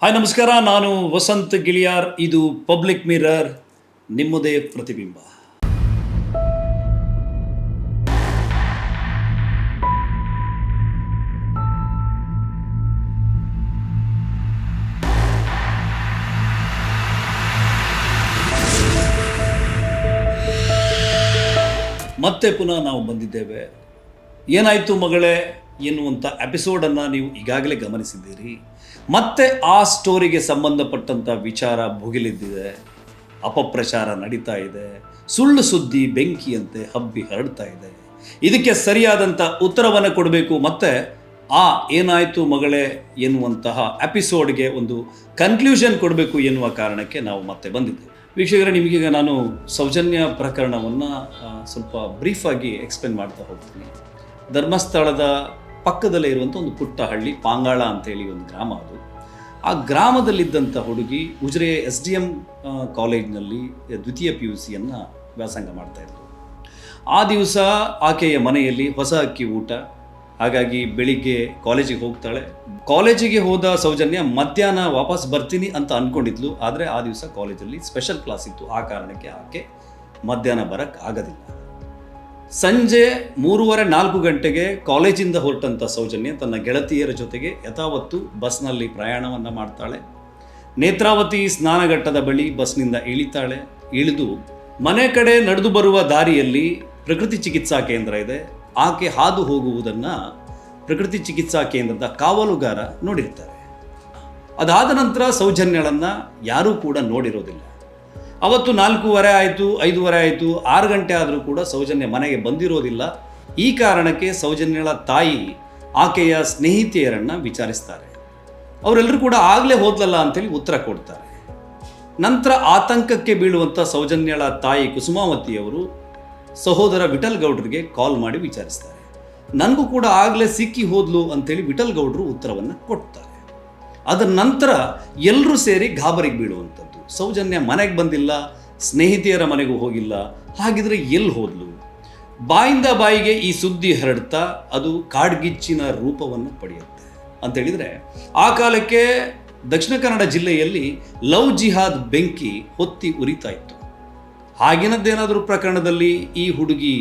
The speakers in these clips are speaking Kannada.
ಹಾಯ್ ನಮಸ್ಕಾರ, ನಾನು ವಸಂತ್ ಗಿಳಿಯಾರ್. ಇದು ಪಬ್ಲಿಕ್ ಮಿರರ್, ನಿಮ್ಮದೇ ಪ್ರತಿಬಿಂಬ. ಮತ್ತೆ ಪುನಃ ನಾವು ಬಂದಿದ್ದೇವೆ. ಏನಾಯಿತು ಮಗಳೇ ಎನ್ನುವಂಥ ಎಪಿಸೋಡನ್ನು ನೀವು ಈಗಾಗಲೇ ಗಮನಿಸಿದ್ದೀರಿ. ಮತ್ತೆ ಆ ಸ್ಟೋರಿಗೆ ಸಂಬಂಧಪಟ್ಟಂಥ ವಿಚಾರ ಭುಗಿಲಿದ್ದಿದೆ, ಅಪಪ್ರಚಾರ ನಡೀತಾ ಇದೆ, ಸುಳ್ಳು ಸುದ್ದಿ ಬೆಂಕಿಯಂತೆ ಹಬ್ಬಿ ಹರಡ್ತಾ ಇದೆ. ಇದಕ್ಕೆ ಸರಿಯಾದಂಥ ಉತ್ತರವನ್ನು ಕೊಡಬೇಕು, ಮತ್ತು ಆ ಏನಾಯಿತು ಮಗಳೇ ಎನ್ನುವಂತಹ ಎಪಿಸೋಡ್ಗೆ ಒಂದು ಕನ್ಕ್ಲೂಷನ್ ಕೊಡಬೇಕು ಎನ್ನುವ ಕಾರಣಕ್ಕೆ ನಾವು ಮತ್ತೆ ಬಂದಿದ್ದೇವೆ. ವೀಕ್ಷಕರೇ, ನಿಮಗೀಗ ನಾನು ಸೌಜನ್ಯ ಪ್ರಕರಣವನ್ನು ಸ್ವಲ್ಪ ಬ್ರೀಫಾಗಿ ಎಕ್ಸ್ಪ್ಲೇನ್ ಮಾಡ್ತಾ ಹೋಗ್ತೀನಿ. ಧರ್ಮಸ್ಥಳದ ಪಕ್ಕದಲ್ಲೇ ಇರುವಂಥ ಒಂದು ಪುಟ್ಟ ಹಳ್ಳಿ, ಪಾಂಗಾಳ ಅಂತೇಳಿ ಒಂದು ಗ್ರಾಮ. ಅದು ಆ ಗ್ರಾಮದಲ್ಲಿದ್ದಂಥ ಹುಡುಗಿ ಉಜಿರೆ SDM ಕಾಲೇಜಿನಲ್ಲಿ ದ್ವಿತೀಯ PUC ವ್ಯಾಸಂಗ ಮಾಡ್ತಾಯಿದ್ರು. ಆ ದಿವಸ ಆಕೆಯ ಮನೆಯಲ್ಲಿ ಹೊಸ ಅಕ್ಕಿ ಊಟ, ಹಾಗಾಗಿ ಬೆಳಿಗ್ಗೆ ಕಾಲೇಜಿಗೆ ಹೋಗ್ತಾಳೆ. ಕಾಲೇಜಿಗೆ ಹೋದ ಸೌಜನ್ಯ ಮಧ್ಯಾಹ್ನ ವಾಪಸ್ ಬರ್ತೀನಿ ಅಂತ ಅಂದ್ಕೊಂಡಿದ್ಲು. ಆದರೆ ಆ ದಿವಸ ಕಾಲೇಜಲ್ಲಿ ಸ್ಪೆಷಲ್ ಕ್ಲಾಸ್ ಇತ್ತು. ಆ ಕಾರಣಕ್ಕೆ ಆಕೆ ಮಧ್ಯಾಹ್ನ ಬರೋಕ್ಕೆ ಆಗೋದಿಲ್ಲ. ಸಂಜೆ 3:30-4 ಗಂಟೆಗೆ ಕಾಲೇಜಿಂದ ಹೊರಟಂಥ ಸೌಜನ್ಯ ತನ್ನ ಗೆಳತಿಯರ ಜೊತೆಗೆ ಯಥಾವತ್ತು ಬಸ್ನಲ್ಲಿ ಪ್ರಯಾಣವನ್ನು ಮಾಡ್ತಾಳೆ. ನೇತ್ರಾವತಿ ಸ್ನಾನಘಟ್ಟದ ಬಳಿ ಬಸ್ನಿಂದ ಇಳಿತಾಳೆ. ಇಳಿದು ಮನೆ ಕಡೆ ನಡೆದು ಬರುವ ದಾರಿಯಲ್ಲಿ ಪ್ರಕೃತಿ ಚಿಕಿತ್ಸಾ ಕೇಂದ್ರ ಇದೆ. ಆಕೆ ಹಾದು ಹೋಗುವುದನ್ನು ಪ್ರಕೃತಿ ಚಿಕಿತ್ಸಾ ಕೇಂದ್ರದ ಕಾವಲುಗಾರ ನೋಡಿರ್ತಾರೆ. ಅದಾದ ನಂತರ ಸೌಜನ್ಯಳನ್ನು ಯಾರೂ ಕೂಡ ನೋಡಿರೋದಿಲ್ಲ. ಅವತ್ತು 4:15 ಆಯಿತು, 5:15 ಆಯಿತು, 6 ಗಂಟೆ ಆದರೂ ಕೂಡ ಸೌಜನ್ಯ ಮನೆಗೆ ಬಂದಿರೋದಿಲ್ಲ. ಈ ಕಾರಣಕ್ಕೆ ಸೌಜನ್ಯಳ ತಾಯಿ ಆಕೆಯ ಸ್ನೇಹಿತೆಯರನ್ನು ವಿಚಾರಿಸ್ತಾರೆ. ಅವರೆಲ್ಲರೂ ಕೂಡ ಆಗಲೇ ಹೋದ್ಲಲ್ಲ ಅಂತೇಳಿ ಉತ್ತರ ಕೊಡ್ತಾರೆ. ನಂತರ ಆತಂಕಕ್ಕೆ ಬೀಳುವಂಥ ಸೌಜನ್ಯಳ ತಾಯಿ ಕುಸುಮಾವತಿಯವರು ಸಹೋದರ ವಿಠಲ್ ಗೌಡ್ರಿಗೆ ಕಾಲ್ ಮಾಡಿ ವಿಚಾರಿಸ್ತಾರೆ. ನನಗೂ ಕೂಡ ಆಗಲೇ ಸಿಕ್ಕಿ ಹೋದ್ಲು ಅಂತೇಳಿ ವಿಠಲ್ ಗೌಡ್ರು ಉತ್ತರವನ್ನು ಕೊಡ್ತಾರೆ. ಅದರ ನಂತರ ಎಲ್ಲರೂ ಸೇರಿ ಗಾಬರಿಗೆ ಬೀಳುವಂಥದ್ದು. ಸೌಜನ್ಯ ಮನೆಗೆ ಬಂದಿಲ್ಲ, ಸ್ನೇಹಿತೆಯರ ಮನೆಗೂ ಹೋಗಿಲ್ಲ, ಹಾಗಿದ್ರೆ ಎಲ್ಲಿ ಹೋದ್ಲು? ಬಾಯಿಂದ ಬಾಯಿಗೆ ಈ ಸುದ್ದಿ ಹರಡ್ತಾ ಅದು ಕಾಡ್ಗಿಚ್ಚಿನ ರೂಪವನ್ನು ಪಡೆಯುತ್ತೆ. ಅಂತೇಳಿದರೆ ಆ ಕಾಲಕ್ಕೆ ದಕ್ಷಿಣ ಕನ್ನಡ ಜಿಲ್ಲೆಯಲ್ಲಿ ಲವ್ ಜಿಹಾದ್ ಬೆಂಕಿ ಹೊತ್ತಿ ಉರಿತಾ ಇತ್ತು. ಹಾಗಿನದ್ದೇನಾದರೂ ಪ್ರಕರಣದಲ್ಲಿ ಈ ಹುಡುಗಿ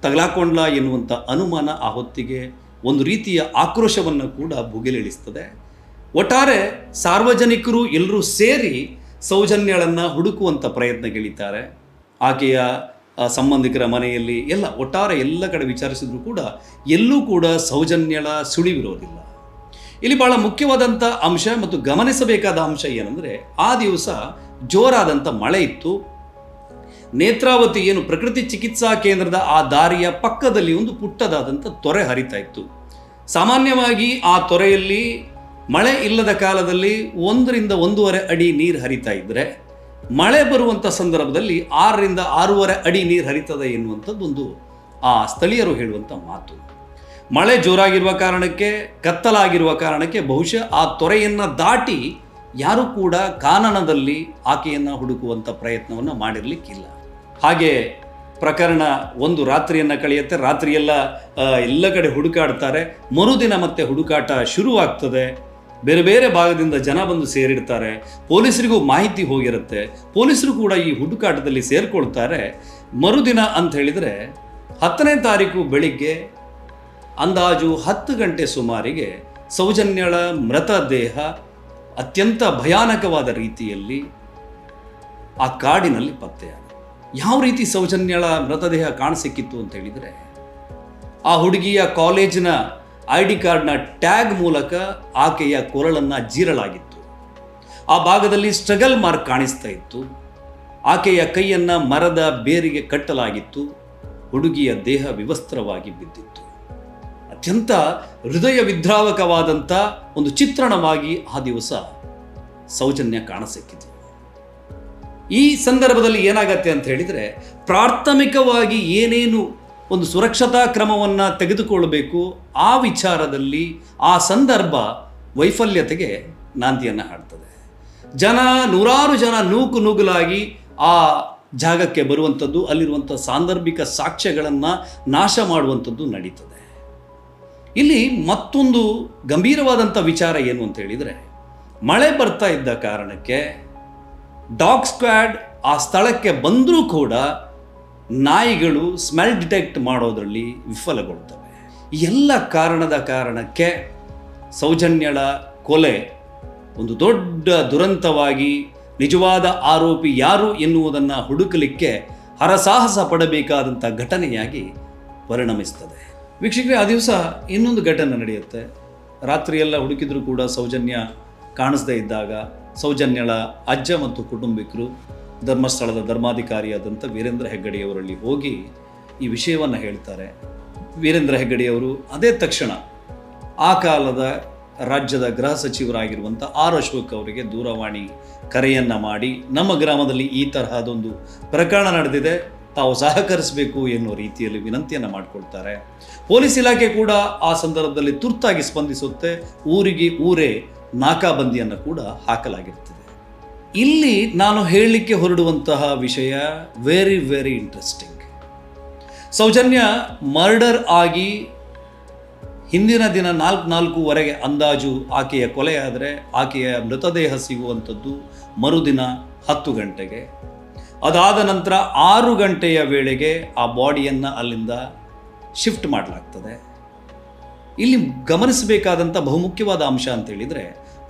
ತಗಲಾಕೊಂಡ್ಲ ಎನ್ನುವಂಥ ಅನುಮಾನ ಆ ಹೊತ್ತಿಗೆ ಒಂದು ರೀತಿಯ ಆಕ್ರೋಶವನ್ನು ಕೂಡ ಭುಗಿಲೇಳಿಸ್ತದೆ. ಒಟ್ಟಾರೆ ಸಾರ್ವಜನಿಕರು ಎಲ್ಲರೂ ಸೇರಿ ಸೌಜನ್ಯಳನ್ನು ಹುಡುಕುವಂಥ ಪ್ರಯತ್ನಗಳಿದ್ದಾರೆ. ಆಕೆಯ ಸಂಬಂಧಿಕರ ಮನೆಯಲ್ಲಿ ಒಟ್ಟಾರೆ ಎಲ್ಲ ಕಡೆ ವಿಚಾರಿಸಿದ್ರು ಕೂಡ ಎಲ್ಲೂ ಕೂಡ ಸೌಜನ್ಯಳ ಸುಳಿವಿರೋದಿಲ್ಲ. ಇಲ್ಲಿ ಭಾಳ ಮುಖ್ಯವಾದಂಥ ಅಂಶ ಮತ್ತು ಗಮನಿಸಬೇಕಾದ ಅಂಶ ಏನಂದರೆ, ಆ ದಿವಸ ಜೋರಾದಂಥ ಮಳೆ ಇತ್ತು. ನೇತ್ರಾವತಿ ಏನು ಪ್ರಕೃತಿ ಚಿಕಿತ್ಸಾ ಕೇಂದ್ರದ ಆ ದಾರಿಯ ಪಕ್ಕದಲ್ಲಿ ಒಂದು ಪುಟ್ಟದಾದಂಥ ತೊರೆ ಹರಿತಾ ಇತ್ತು. ಸಾಮಾನ್ಯವಾಗಿ ಆ ತೊರೆಯಲ್ಲಿ ಮಳೆ ಇಲ್ಲದ ಕಾಲದಲ್ಲಿ 1-1.5 ಅಡಿ ನೀರು ಹರಿತಾ ಇದ್ದರೆ, ಮಳೆ ಬರುವಂಥ ಸಂದರ್ಭದಲ್ಲಿ 6-6.5 ಅಡಿ ನೀರು ಹರಿತದೆ ಎನ್ನುವಂಥದ್ದೊಂದು ಆ ಸ್ಥಳೀಯರು ಹೇಳುವಂಥ ಮಾತು. ಮಳೆ ಜೋರಾಗಿರುವ ಕಾರಣಕ್ಕೆ, ಕತ್ತಲಾಗಿರುವ ಕಾರಣಕ್ಕೆ ಬಹುಶಃ ಆ ತೊರೆಯನ್ನು ದಾಟಿ ಯಾರೂ ಕೂಡ ಕಾನನದಲ್ಲಿ ಆಕೆಯನ್ನು ಹುಡುಕುವಂಥ ಪ್ರಯತ್ನವನ್ನು ಮಾಡಿರಲಿಕ್ಕಿಲ್ಲ. ಹಾಗೆ ಪ್ರಕರಣ ಒಂದು ರಾತ್ರಿಯನ್ನು ಕಳೆಯುತ್ತೆ. ರಾತ್ರಿಯೆಲ್ಲ ಎಲ್ಲ ಕಡೆ ಹುಡುಕಾಡ್ತಾರೆ. ಮರುದಿನ ಮತ್ತೆ ಹುಡುಕಾಟ ಶುರುವಾಗ್ತದೆ. ಬೇರೆ ಬೇರೆ ಭಾಗದಿಂದ ಜನ ಬಂದು ಸೇರಿಡ್ತಾರೆ. ಪೊಲೀಸರಿಗೂ ಮಾಹಿತಿ ಹೋಗಿರುತ್ತೆ. ಪೊಲೀಸರು ಕೂಡ ಈ ಹುಡುಕಾಟದಲ್ಲಿ ಸೇರಿಕೊಳ್ತಾರೆ. ಮರುದಿನ ಅಂತ ಹೇಳಿದರೆ 10ನೇ ತಾರೀಕು ಬೆಳಿಗ್ಗೆ ಅಂದಾಜು 10 ಗಂಟೆ ಸುಮಾರಿಗೆ ಸೌಜನ್ಯಳ ಮೃತದೇಹ ಅತ್ಯಂತ ಭಯಾನಕವಾದ ರೀತಿಯಲ್ಲಿ ಆ ಕಾಡಿನಲ್ಲಿ ಪತ್ತೆಯಾಗಿದೆ. ಯಾವ ರೀತಿ ಸೌಜನ್ಯಳ ಮೃತದೇಹ ಕಾಣಸಿಕ್ಕಿತ್ತು ಅಂತ ಹೇಳಿದರೆ, ಆ ಹುಡುಗಿಯ ಕಾಲೇಜಿನ ID ಕಾರ್ಡ್ನ ಟ್ಯಾಗ್ ಮೂಲಕ ಆಕೆಯ ಕೊರಳನ್ನು ಜೀರಲಾಗಿತ್ತು. ಆ ಭಾಗದಲ್ಲಿ ಸ್ಟ್ರಗಲ್ ಮಾರ್ಕ್ ಕಾಣಿಸ್ತಾ ಇತ್ತು. ಆಕೆಯ ಕೈಯನ್ನು ಮರದ ಬೇರಿಗೆ ಕಟ್ಟಲಾಗಿತ್ತು. ಹುಡುಗಿಯ ದೇಹ ವಿವಸ್ತ್ರವಾಗಿ ಬಿದ್ದಿತ್ತು. ಅತ್ಯಂತ ಹೃದಯ ವಿದ್ರಾವಕವಾದಂಥ ಒಂದು ಚಿತ್ರಣವಾಗಿ ಆ ದಿವಸ ಸೌಜನ್ಯ ಕಾಣಸಿಕ್ಕಿತು. ಈ ಸಂದರ್ಭದಲ್ಲಿ ಏನಾಗತ್ತೆ ಅಂತ ಹೇಳಿದರೆ, ಪ್ರಾಥಮಿಕವಾಗಿ ಏನೇನು ಒಂದು ಸುರಕ್ಷತಾ ಕ್ರಮವನ್ನು ತೆಗೆದುಕೊಳ್ಳಬೇಕು ಆ ವಿಚಾರದಲ್ಲಿ ಆ ಸಂದರ್ಭ ವೈಫಲ್ಯತೆಗೆ ನಾಂದಿಯನ್ನು ಹಾಡ್ತದೆ. ನೂರಾರು ಜನ ನೂಕುನುಗ್ಗಲಾಗಿ ಆ ಜಾಗಕ್ಕೆ ಬರುವಂಥದ್ದು, ಅಲ್ಲಿರುವಂಥ ಸಾಂದರ್ಭಿಕ ಸಾಕ್ಷ್ಯಗಳನ್ನು ನಾಶ ಮಾಡುವಂಥದ್ದು ನಡೀತದೆ. ಇಲ್ಲಿ ಮತ್ತೊಂದು ಗಂಭೀರವಾದಂಥ ವಿಚಾರ ಏನು ಅಂತ ಹೇಳಿದರೆ, ಮಳೆ ಬರ್ತಾ ಇದ್ದ ಕಾರಣಕ್ಕೆ ಡಾಗ್ ಸ್ಕ್ವಾಡ್ ಆ ಸ್ಥಳಕ್ಕೆ ಬಂದರೂ ಕೂಡ ನಾಯಿಗಳು ಸ್ಮೆಲ್ ಡಿಟೆಕ್ಟ್ ಮಾಡೋದರಲ್ಲಿ ವಿಫಲಗೊಳ್ತವೆ. ಎಲ್ಲ ಕಾರಣಕ್ಕೆ ಸೌಜನ್ಯಳ ಕೊಲೆ ಒಂದು ದೊಡ್ಡ ದುರಂತವಾಗಿ ನಿಜವಾದ ಆರೋಪಿ ಯಾರು ಎನ್ನುವುದನ್ನು ಹುಡುಕಲಿಕ್ಕೆ ಹರಸಾಹಸ ಪಡಬೇಕಾದಂಥ ಘಟನೆಯಾಗಿ ಪರಿಣಮಿಸ್ತದೆ. ವೀಕ್ಷಕರೇ, ಆ ದಿವಸ ಇನ್ನೊಂದು ಘಟನೆ ನಡೆಯುತ್ತೆ. ರಾತ್ರಿಯೆಲ್ಲ ಹುಡುಕಿದ್ರು ಕೂಡ ಸೌಜನ್ಯ ಕಾಣಿಸದೇ ಇದ್ದಾಗ ಸೌಜನ್ಯಳ ಅಜ್ಜ ಮತ್ತು ಕುಟುಂಬಿಕರು ಧರ್ಮಸ್ಥಳದ ಧರ್ಮಾಧಿಕಾರಿಯಾದಂಥ ವೀರೇಂದ್ರ ಹೆಗ್ಗಡೆಯವರಲ್ಲಿ ಹೋಗಿ ಈ ವಿಷಯವನ್ನು ಹೇಳ್ತಾರೆ. ವೀರೇಂದ್ರ ಹೆಗ್ಗಡೆಯವರು ಅದೇ ತಕ್ಷಣ ಆ ಕಾಲದ ರಾಜ್ಯದ ಗೃಹ ಸಚಿವರಾಗಿರುವಂಥ ಆರ್ ಅಶೋಕ್ ಅವರಿಗೆ ದೂರವಾಣಿ ಕರೆಯನ್ನು ಮಾಡಿ ನಮ್ಮ ಗ್ರಾಮದಲ್ಲಿ ಈ ತರಹದೊಂದು ಪ್ರಕರಣ ನಡೆದಿದೆ, ತಾವು ಸಹಕರಿಸಬೇಕು ಎನ್ನುವ ರೀತಿಯಲ್ಲಿ ವಿನಂತಿಯನ್ನು ಮಾಡಿಕೊಳ್ತಾರೆ. ಪೊಲೀಸ್ ಇಲಾಖೆ ಕೂಡ ಆ ಸಂದರ್ಭದಲ್ಲಿ ತುರ್ತಾಗಿ ಸ್ಪಂದಿಸುತ್ತೆ. ಊರಿಗೆ ಊರೇ ನಾಕಾಬಂದಿಯನ್ನು ಕೂಡ ಹಾಕಲಾಗಿರ್ತದೆ. ಇಲ್ಲಿ ನಾನು ಹೇಳಲಿಕ್ಕೆ ಹೊರಡುವಂತಹ ವಿಷಯ very very interesting. Sowjanya murder ಆಗಿ ಹಿಂದಿನ ದಿನ 4:04 ಅಂದಾಜು ಆಕೆಯ ಕೊಲೆಯಾದರೆ ಆಕೆಯ ಮೃತದೇಹ ಸಿಗುವಂಥದ್ದು ಮರುದಿನ 10 ಗಂಟೆಗೆ. ಅದಾದ ನಂತರ 6 ಗಂಟೆಯ ವೇಳೆಗೆ ಆ ಬಾಡಿಯನ್ನು ಅಲ್ಲಿಂದ ಶಿಫ್ಟ್ ಮಾಡಲಾಗ್ತದೆ. ಇಲ್ಲಿ ಗಮನಿಸಬೇಕಾದಂಥ ಬಹುಮುಖ್ಯವಾದ ಅಂಶ ಅಂತ ಹೇಳಿದರೆ,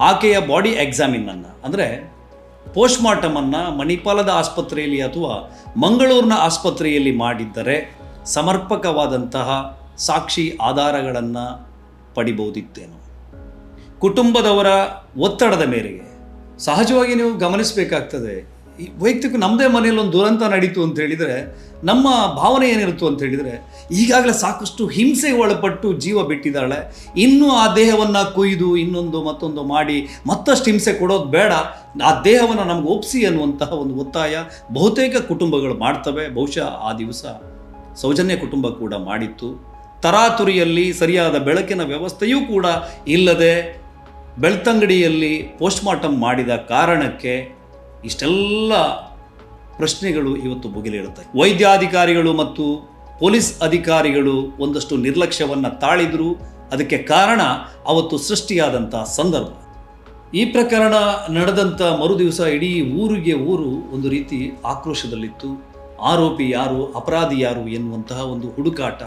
ಆಕೆಯ ಬಾಡಿ ಎಕ್ಸಾಮಿನನ್ನು ಅಂದರೆ ಪೋಸ್ಟ್ಮಾರ್ಟಮನ್ನು ಮಣಿಪಾಲದ ಆಸ್ಪತ್ರೆಯಲ್ಲಿ ಅಥವಾ ಮಂಗಳೂರಿನ ಆಸ್ಪತ್ರೆಯಲ್ಲಿ ಮಾಡಿದ್ದರೆ ಸಮರ್ಪಕವಾದಂತಹ ಸಾಕ್ಷಿ ಆಧಾರಗಳನ್ನು ಪಡಿಬಹುದಿತ್ತೇನೋ. ಕುಟುಂಬದವರ ಒತ್ತಡದ ಮೇರೆಗೆ ಸಹಜವಾಗಿ ನೀವು ಗಮನಿಸಬೇಕಾಗ್ತದೆ. ಈ ವೈಯಕ್ತಿಕ ನಮ್ಮದೇ ಮನೆಯಲ್ಲಿ ಒಂದು ದುರಂತ ನಡೀತು ಅಂತ ಹೇಳಿದರೆ ನಮ್ಮ ಭಾವನೆ ಏನಿರುತ್ತು ಅಂತ ಹೇಳಿದರೆ, ಈಗಾಗಲೇ ಸಾಕಷ್ಟು ಹಿಂಸೆಗೆ ಒಳಪಟ್ಟು ಜೀವ ಬಿಟ್ಟಿದ್ದಾಳೆ, ಇನ್ನೂ ಆ ದೇಹವನ್ನು ಕೊಯ್ದು ಇನ್ನೊಂದು ಮತ್ತೊಂದು ಮಾಡಿ ಮತ್ತಷ್ಟು ಹಿಂಸೆ ಕೊಡೋದು ಬೇಡ, ಆ ದೇಹವನ್ನು ನಮ್ಗೆ ಒಪ್ಪಿಸಿ ಅನ್ನುವಂತಹ ಒಂದು ಒತ್ತಾಯ ಬಹುತೇಕ ಕುಟುಂಬಗಳು ಮಾಡ್ತವೆ. ಬಹುಶಃ ಆ ದಿವಸ ಸೌಜನ್ಯ ಕುಟುಂಬ ಕೂಡ ಮಾಡಿತ್ತು. ತರಾತುರಿಯಲ್ಲಿ ಸರಿಯಾದ ಬೆಳಕಿನ ವ್ಯವಸ್ಥೆಯೂ ಕೂಡ ಇಲ್ಲದೆ ಬೆಳ್ತಂಗಡಿಯಲ್ಲಿ ಪೋಸ್ಟ್ಮಾರ್ಟಮ್ ಮಾಡಿದ ಕಾರಣಕ್ಕೆ ಇಷ್ಟೆಲ್ಲ ಪ್ರಶ್ನೆಗಳು ಇವತ್ತು ಭುಗಿಲೇಳುತ್ತವೆ. ವೈದ್ಯಾಧಿಕಾರಿಗಳು ಮತ್ತು ಪೊಲೀಸ್ ಅಧಿಕಾರಿಗಳು ಒಂದಷ್ಟು ನಿರ್ಲಕ್ಷ್ಯವನ್ನು ತಾಳಿದ್ರು. ಅದಕ್ಕೆ ಕಾರಣ ಅವತ್ತು ಸೃಷ್ಟಿಯಾದಂಥ ಸಂದರ್ಭ. ಈ ಪ್ರಕರಣ ನಡೆದಂಥ ಮರುದಿವಸ ಇಡೀ ಊರಿಗೆ ಊರು ಒಂದು ರೀತಿ ಆಕ್ರೋಶದಲ್ಲಿತ್ತು. ಆರೋಪಿ ಯಾರು, ಅಪರಾಧಿ ಯಾರು ಎನ್ನುವಂತಹ ಒಂದು ಹುಡುಕಾಟ,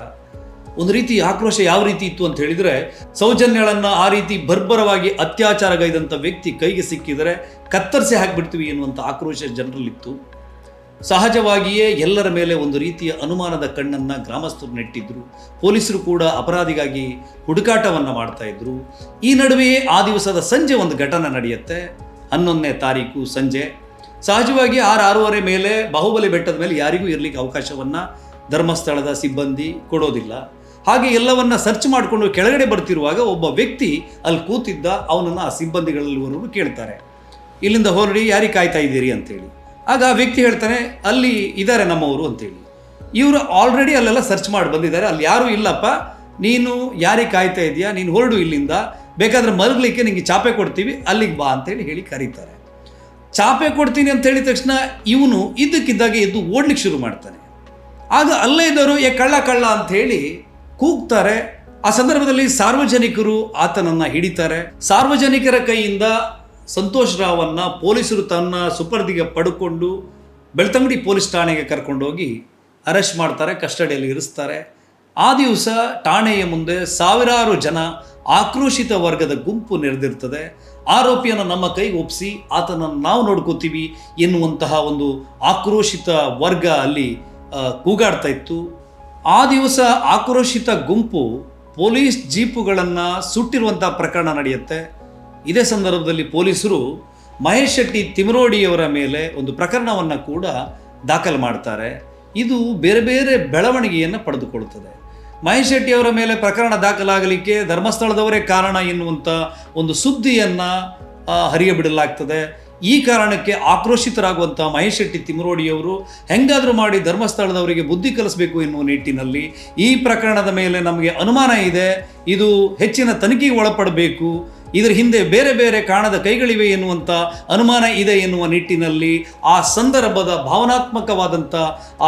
ಒಂದು ರೀತಿ ಆಕ್ರೋಶ ಯಾವ ರೀತಿ ಇತ್ತು ಅಂತ ಹೇಳಿದರೆ, ಸೌಜನ್ಯಳನ್ನು ಆ ರೀತಿ ಬರ್ಬರವಾಗಿ ಅತ್ಯಾಚಾರಗೈದಂಥ ವ್ಯಕ್ತಿ ಕೈಗೆ ಸಿಕ್ಕಿದರೆ ಕತ್ತರಿಸಿ ಹಾಕಿಬಿಡ್ತೀವಿ ಎನ್ನುವಂಥ ಆಕ್ರೋಶ ಜನರಲ್ಲಿತ್ತು. ಸಹಜವಾಗಿಯೇ ಎಲ್ಲರ ಮೇಲೆ ಒಂದು ರೀತಿಯ ಅನುಮಾನದ ಕಣ್ಣನ್ನು ಗ್ರಾಮಸ್ಥರು ನೆಟ್ಟಿದ್ರು. ಪೊಲೀಸರು ಕೂಡ ಅಪರಾಧಿಗಾಗಿ ಹುಡುಕಾಟವನ್ನು ಮಾಡ್ತಾ ಇದ್ರು. ಈ ನಡುವೆಯೇ ಆ ದಿವಸದ ಸಂಜೆ ಒಂದು ಘಟನೆ ನಡೆಯುತ್ತೆ. 11ನೇ ತಾರೀಕು ಸಂಜೆ ಸಹಜವಾಗಿ 6-6:30 ಮೇಲೆ ಬಾಹುಬಲಿ ಬೆಟ್ಟದ ಮೇಲೆ ಯಾರಿಗೂ ಇರಲಿಕ್ಕೆ ಅವಕಾಶವನ್ನು ಧರ್ಮಸ್ಥಳದ ಸಿಬ್ಬಂದಿ ಕೊಡೋದಿಲ್ಲ. ಹಾಗೆ ಎಲ್ಲವನ್ನ ಸರ್ಚ್ ಮಾಡಿಕೊಂಡು ಕೆಳಗಡೆ ಬರ್ತಿರುವಾಗ ಒಬ್ಬ ವ್ಯಕ್ತಿ ಅಲ್ಲಿ ಕೂತಿದ್ದ. ಅವನನ್ನು ಆ ಸಿಬ್ಬಂದಿಗಳಲ್ಲಿವರೆಗೂ ಕೇಳ್ತಾರೆ, ಇಲ್ಲಿಂದ ಹೊರಡಿ, ಯಾರಿಗೆ ಕಾಯ್ತಾ ಇದ್ದೀರಿ ಅಂತೇಳಿ. ಆಗ ಆ ವ್ಯಕ್ತಿ ಹೇಳ್ತಾನೆ, ಅಲ್ಲಿ ಇದ್ದಾರೆ ನಮ್ಮವರು ಅಂತೇಳಿ. ಇವರು ಆಲ್ರೆಡಿ ಅಲ್ಲೆಲ್ಲ ಸರ್ಚ್ ಮಾಡಿ ಬಂದಿದ್ದಾರೆ, ಅಲ್ಲಿ ಯಾರೂ ಇಲ್ಲಪ್ಪ, ನೀನು ಯಾರಿಗೆ ಕಾಯ್ತಾ ಇದೆಯಾ, ನೀನು ಹೊರಡು ಇಲ್ಲಿಂದ, ಬೇಕಾದರೆ ಮಲಗಲಿಕ್ಕೆ ನಿಮಗೆ ಚಾಪೆ ಕೊಡ್ತೀವಿ, ಅಲ್ಲಿಗೆ ಬಾ ಅಂತೇಳಿ ಹೇಳಿ ಕರೀತಾರೆ. ಚಾಪೆ ಕೊಡ್ತೀನಿ ಅಂತ ಹೇಳಿದ ತಕ್ಷಣ ಇವನು ಇದ್ದಕ್ಕಿದ್ದಾಗೆ ಎದ್ದು ಓಡ್ಲಿಕ್ಕೆ ಶುರು ಮಾಡ್ತಾನೆ. ಆಗ ಅಲ್ಲೇ ಇದ್ದವರು ಕಳ್ಳ ಅಂತ ಹೇಳಿ ಕೂಗ್ತಾರೆ. ಆ ಸಂದರ್ಭದಲ್ಲಿ ಸಾರ್ವಜನಿಕರು ಆತನನ್ನು ಹಿಡಿತಾರೆ. ಸಾರ್ವಜನಿಕರ ಕೈಯಿಂದ ಸಂತೋಷ್ ರಾವನ್ನ ಪೊಲೀಸರು ತನ್ನ ಸುಪರ್ದಿಗೆ ಪಡ್ಕೊಂಡು ಬೆಳ್ತಂಗಡಿ ಪೊಲೀಸ್ ಠಾಣೆಗೆ ಕರ್ಕೊಂಡೋಗಿ ಅರೆಸ್ಟ್ ಮಾಡ್ತಾರೆ, ಕಸ್ಟಡಿಯಲ್ಲಿ ಇರಿಸ್ತಾರೆ. ಆ ದಿವಸ ಠಾಣೆಯ ಮುಂದೆ ಸಾವಿರಾರು ಜನ ಆಕ್ರೋಶಿತ ವರ್ಗದ ಗುಂಪು ನೆರೆದಿರ್ತದೆ. ಆರೋಪಿಯನ್ನು ನಮ್ಮ ಕೈಗೆ ಒಪ್ಪಿಸಿ ಆತನನ್ನು ನಾವು ನೋಡ್ಕೋತೀವಿ ಎನ್ನುವಂತಹ ಒಂದು ಆಕ್ರೋಶಿತ ವರ್ಗ ಅಲ್ಲಿ ಕೂಗಾಡ್ತಾ ಇತ್ತು. ಆ ದಿವಸ ಆಕ್ರೋಶಿತ ಗುಂಪು ಪೊಲೀಸ್ ಜೀಪುಗಳನ್ನು ಸುಟ್ಟಿರುವಂಥ ಪ್ರಕರಣ ನಡೆಯುತ್ತೆ. ಇದೇ ಸಂದರ್ಭದಲ್ಲಿ ಪೊಲೀಸರು ಮಹೇಶ್ ಶೆಟ್ಟಿ ತಿಮರೋಡಿಯವರ ಮೇಲೆ ಒಂದು ಪ್ರಕರಣವನ್ನು ಕೂಡ ದಾಖಲು ಮಾಡ್ತಾರೆ. ಇದು ಬೇರೆ ಬೇರೆ ಬೆಳವಣಿಗೆಯನ್ನು ಪಡೆದುಕೊಳ್ಳುತ್ತದೆ. ಮಹೇಶ್ ಶೆಟ್ಟಿಯವರ ಮೇಲೆ ಪ್ರಕರಣ ದಾಖಲಾಗಲಿಕ್ಕೆ ಧರ್ಮಸ್ಥಳದವರೇ ಕಾರಣ ಎನ್ನುವಂಥ ಒಂದು ಸುದ್ದಿಯನ್ನು ಹರಿಯಬಿಡಲಾಗ್ತದೆ. ಈ ಕಾರಣಕ್ಕೆ ಆಕ್ರೋಶಿತರಾಗುವಂಥ ಮಹೇಶ್ ಶೆಟ್ಟಿ ತಿಮರೋಡಿಯವರು ಹೆಂಗಾದರೂ ಮಾಡಿ ಧರ್ಮಸ್ಥಳದವರಿಗೆ ಬುದ್ಧಿ ಕಲಿಸಬೇಕು ಎನ್ನುವ ನಿಟ್ಟಿನಲ್ಲಿ ಈ ಪ್ರಕರಣದ ಮೇಲೆ ನಮಗೆ ಅನುಮಾನ ಇದೆ, ಇದು ಹೆಚ್ಚಿನ ತನಿಖೆಗೆ ಒಳಪಡಬೇಕು, ಇದರ ಹಿಂದೆ ಬೇರೆ ಬೇರೆ ಕಾಣದ ಕೈಗಳಿವೆ ಎನ್ನುವಂಥ ಅನುಮಾನ ಇದೆ ಎನ್ನುವ ನಿಟ್ಟಿನಲ್ಲಿ ಆ ಸಂದರ್ಭದ ಭಾವನಾತ್ಮಕವಾದಂಥ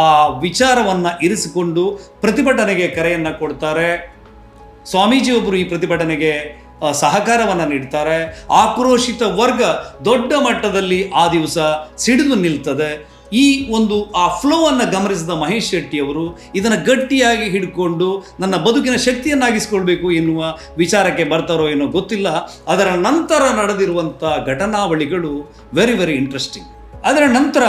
ಆ ವಿಚಾರವನ್ನು ಇರಿಸಿಕೊಂಡು ಪ್ರತಿಭಟನೆಗೆ ಕರೆಯನ್ನು ಕೊಡ್ತಾರೆ. ಸ್ವಾಮೀಜಿಯೊಬ್ಬರು ಈ ಪ್ರತಿಭಟನೆಗೆ ಸಹಕಾರವನ್ನು ನೀಡ್ತಾರೆ. ಆಕ್ರೋಶಿತ ವರ್ಗ ದೊಡ್ಡ ಮಟ್ಟದಲ್ಲಿ ಆ ದಿವಸ ಸಿಡಿದು ನಿಲ್ತದೆ. ಈ ಒಂದು ಆ ಫ್ಲೋವನ್ನು ಗಮನಿಸಿದ ಮಹೇಶ್ ಶೆಟ್ಟಿಯವರು ಇದನ್ನು ಗಟ್ಟಿಯಾಗಿ ಹಿಡ್ಕೊಂಡು ನನ್ನ ಬದುಕಿನ ಶಕ್ತಿಯನ್ನಾಗಿಸ್ಕೊಳ್ಬೇಕು ಎನ್ನುವ ವಿಚಾರಕ್ಕೆ ಬರ್ತಾರೋ ಏನೋ ಗೊತ್ತಿಲ್ಲ. ಅದರ ನಂತರ ನಡೆದಿರುವಂಥ ಘಟನಾವಳಿಗಳು ವೆರಿ ವೆರಿ ಇಂಟ್ರೆಸ್ಟಿಂಗ್. ಅದರ ನಂತರ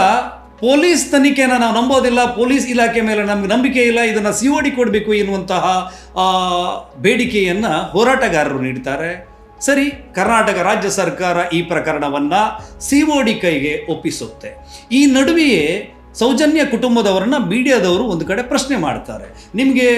ಪೊಲೀಸ್ ತನಿಖೆಯನ್ನು ನಾವು ನಂಬೋದಿಲ್ಲ, ಪೊಲೀಸ್ ಇಲಾಖೆ ಮೇಲೆ ನಮಗೆ ನಂಬಿಕೆ ಇಲ್ಲ, ಇದನ್ನು COD ಕೊಡಬೇಕು ಎನ್ನುವಂತಹ ಬೇಡಿಕೆಯನ್ನು ಹೋರಾಟಗಾರರು ನೀಡ್ತಾರೆ. ಸರಿ, ಕರ್ನಾಟಕ ರಾಜ್ಯ ಸರ್ಕಾರ ಈ ಪ್ರಕರಣವನ್ನು COD ಕೈಗೆ ಒಪ್ಪಿಸುತ್ತೆ. ಈ ನಡುವೆಯೇ ಸೌಜನ್ಯ ಕುಟುಂಬದವರನ್ನ ಮೀಡಿಯಾದವರು ಒಂದು ಕಡೆ ಪ್ರಶ್ನೆ ಮಾಡ್ತಾರೆ. ನಿಮಗೆ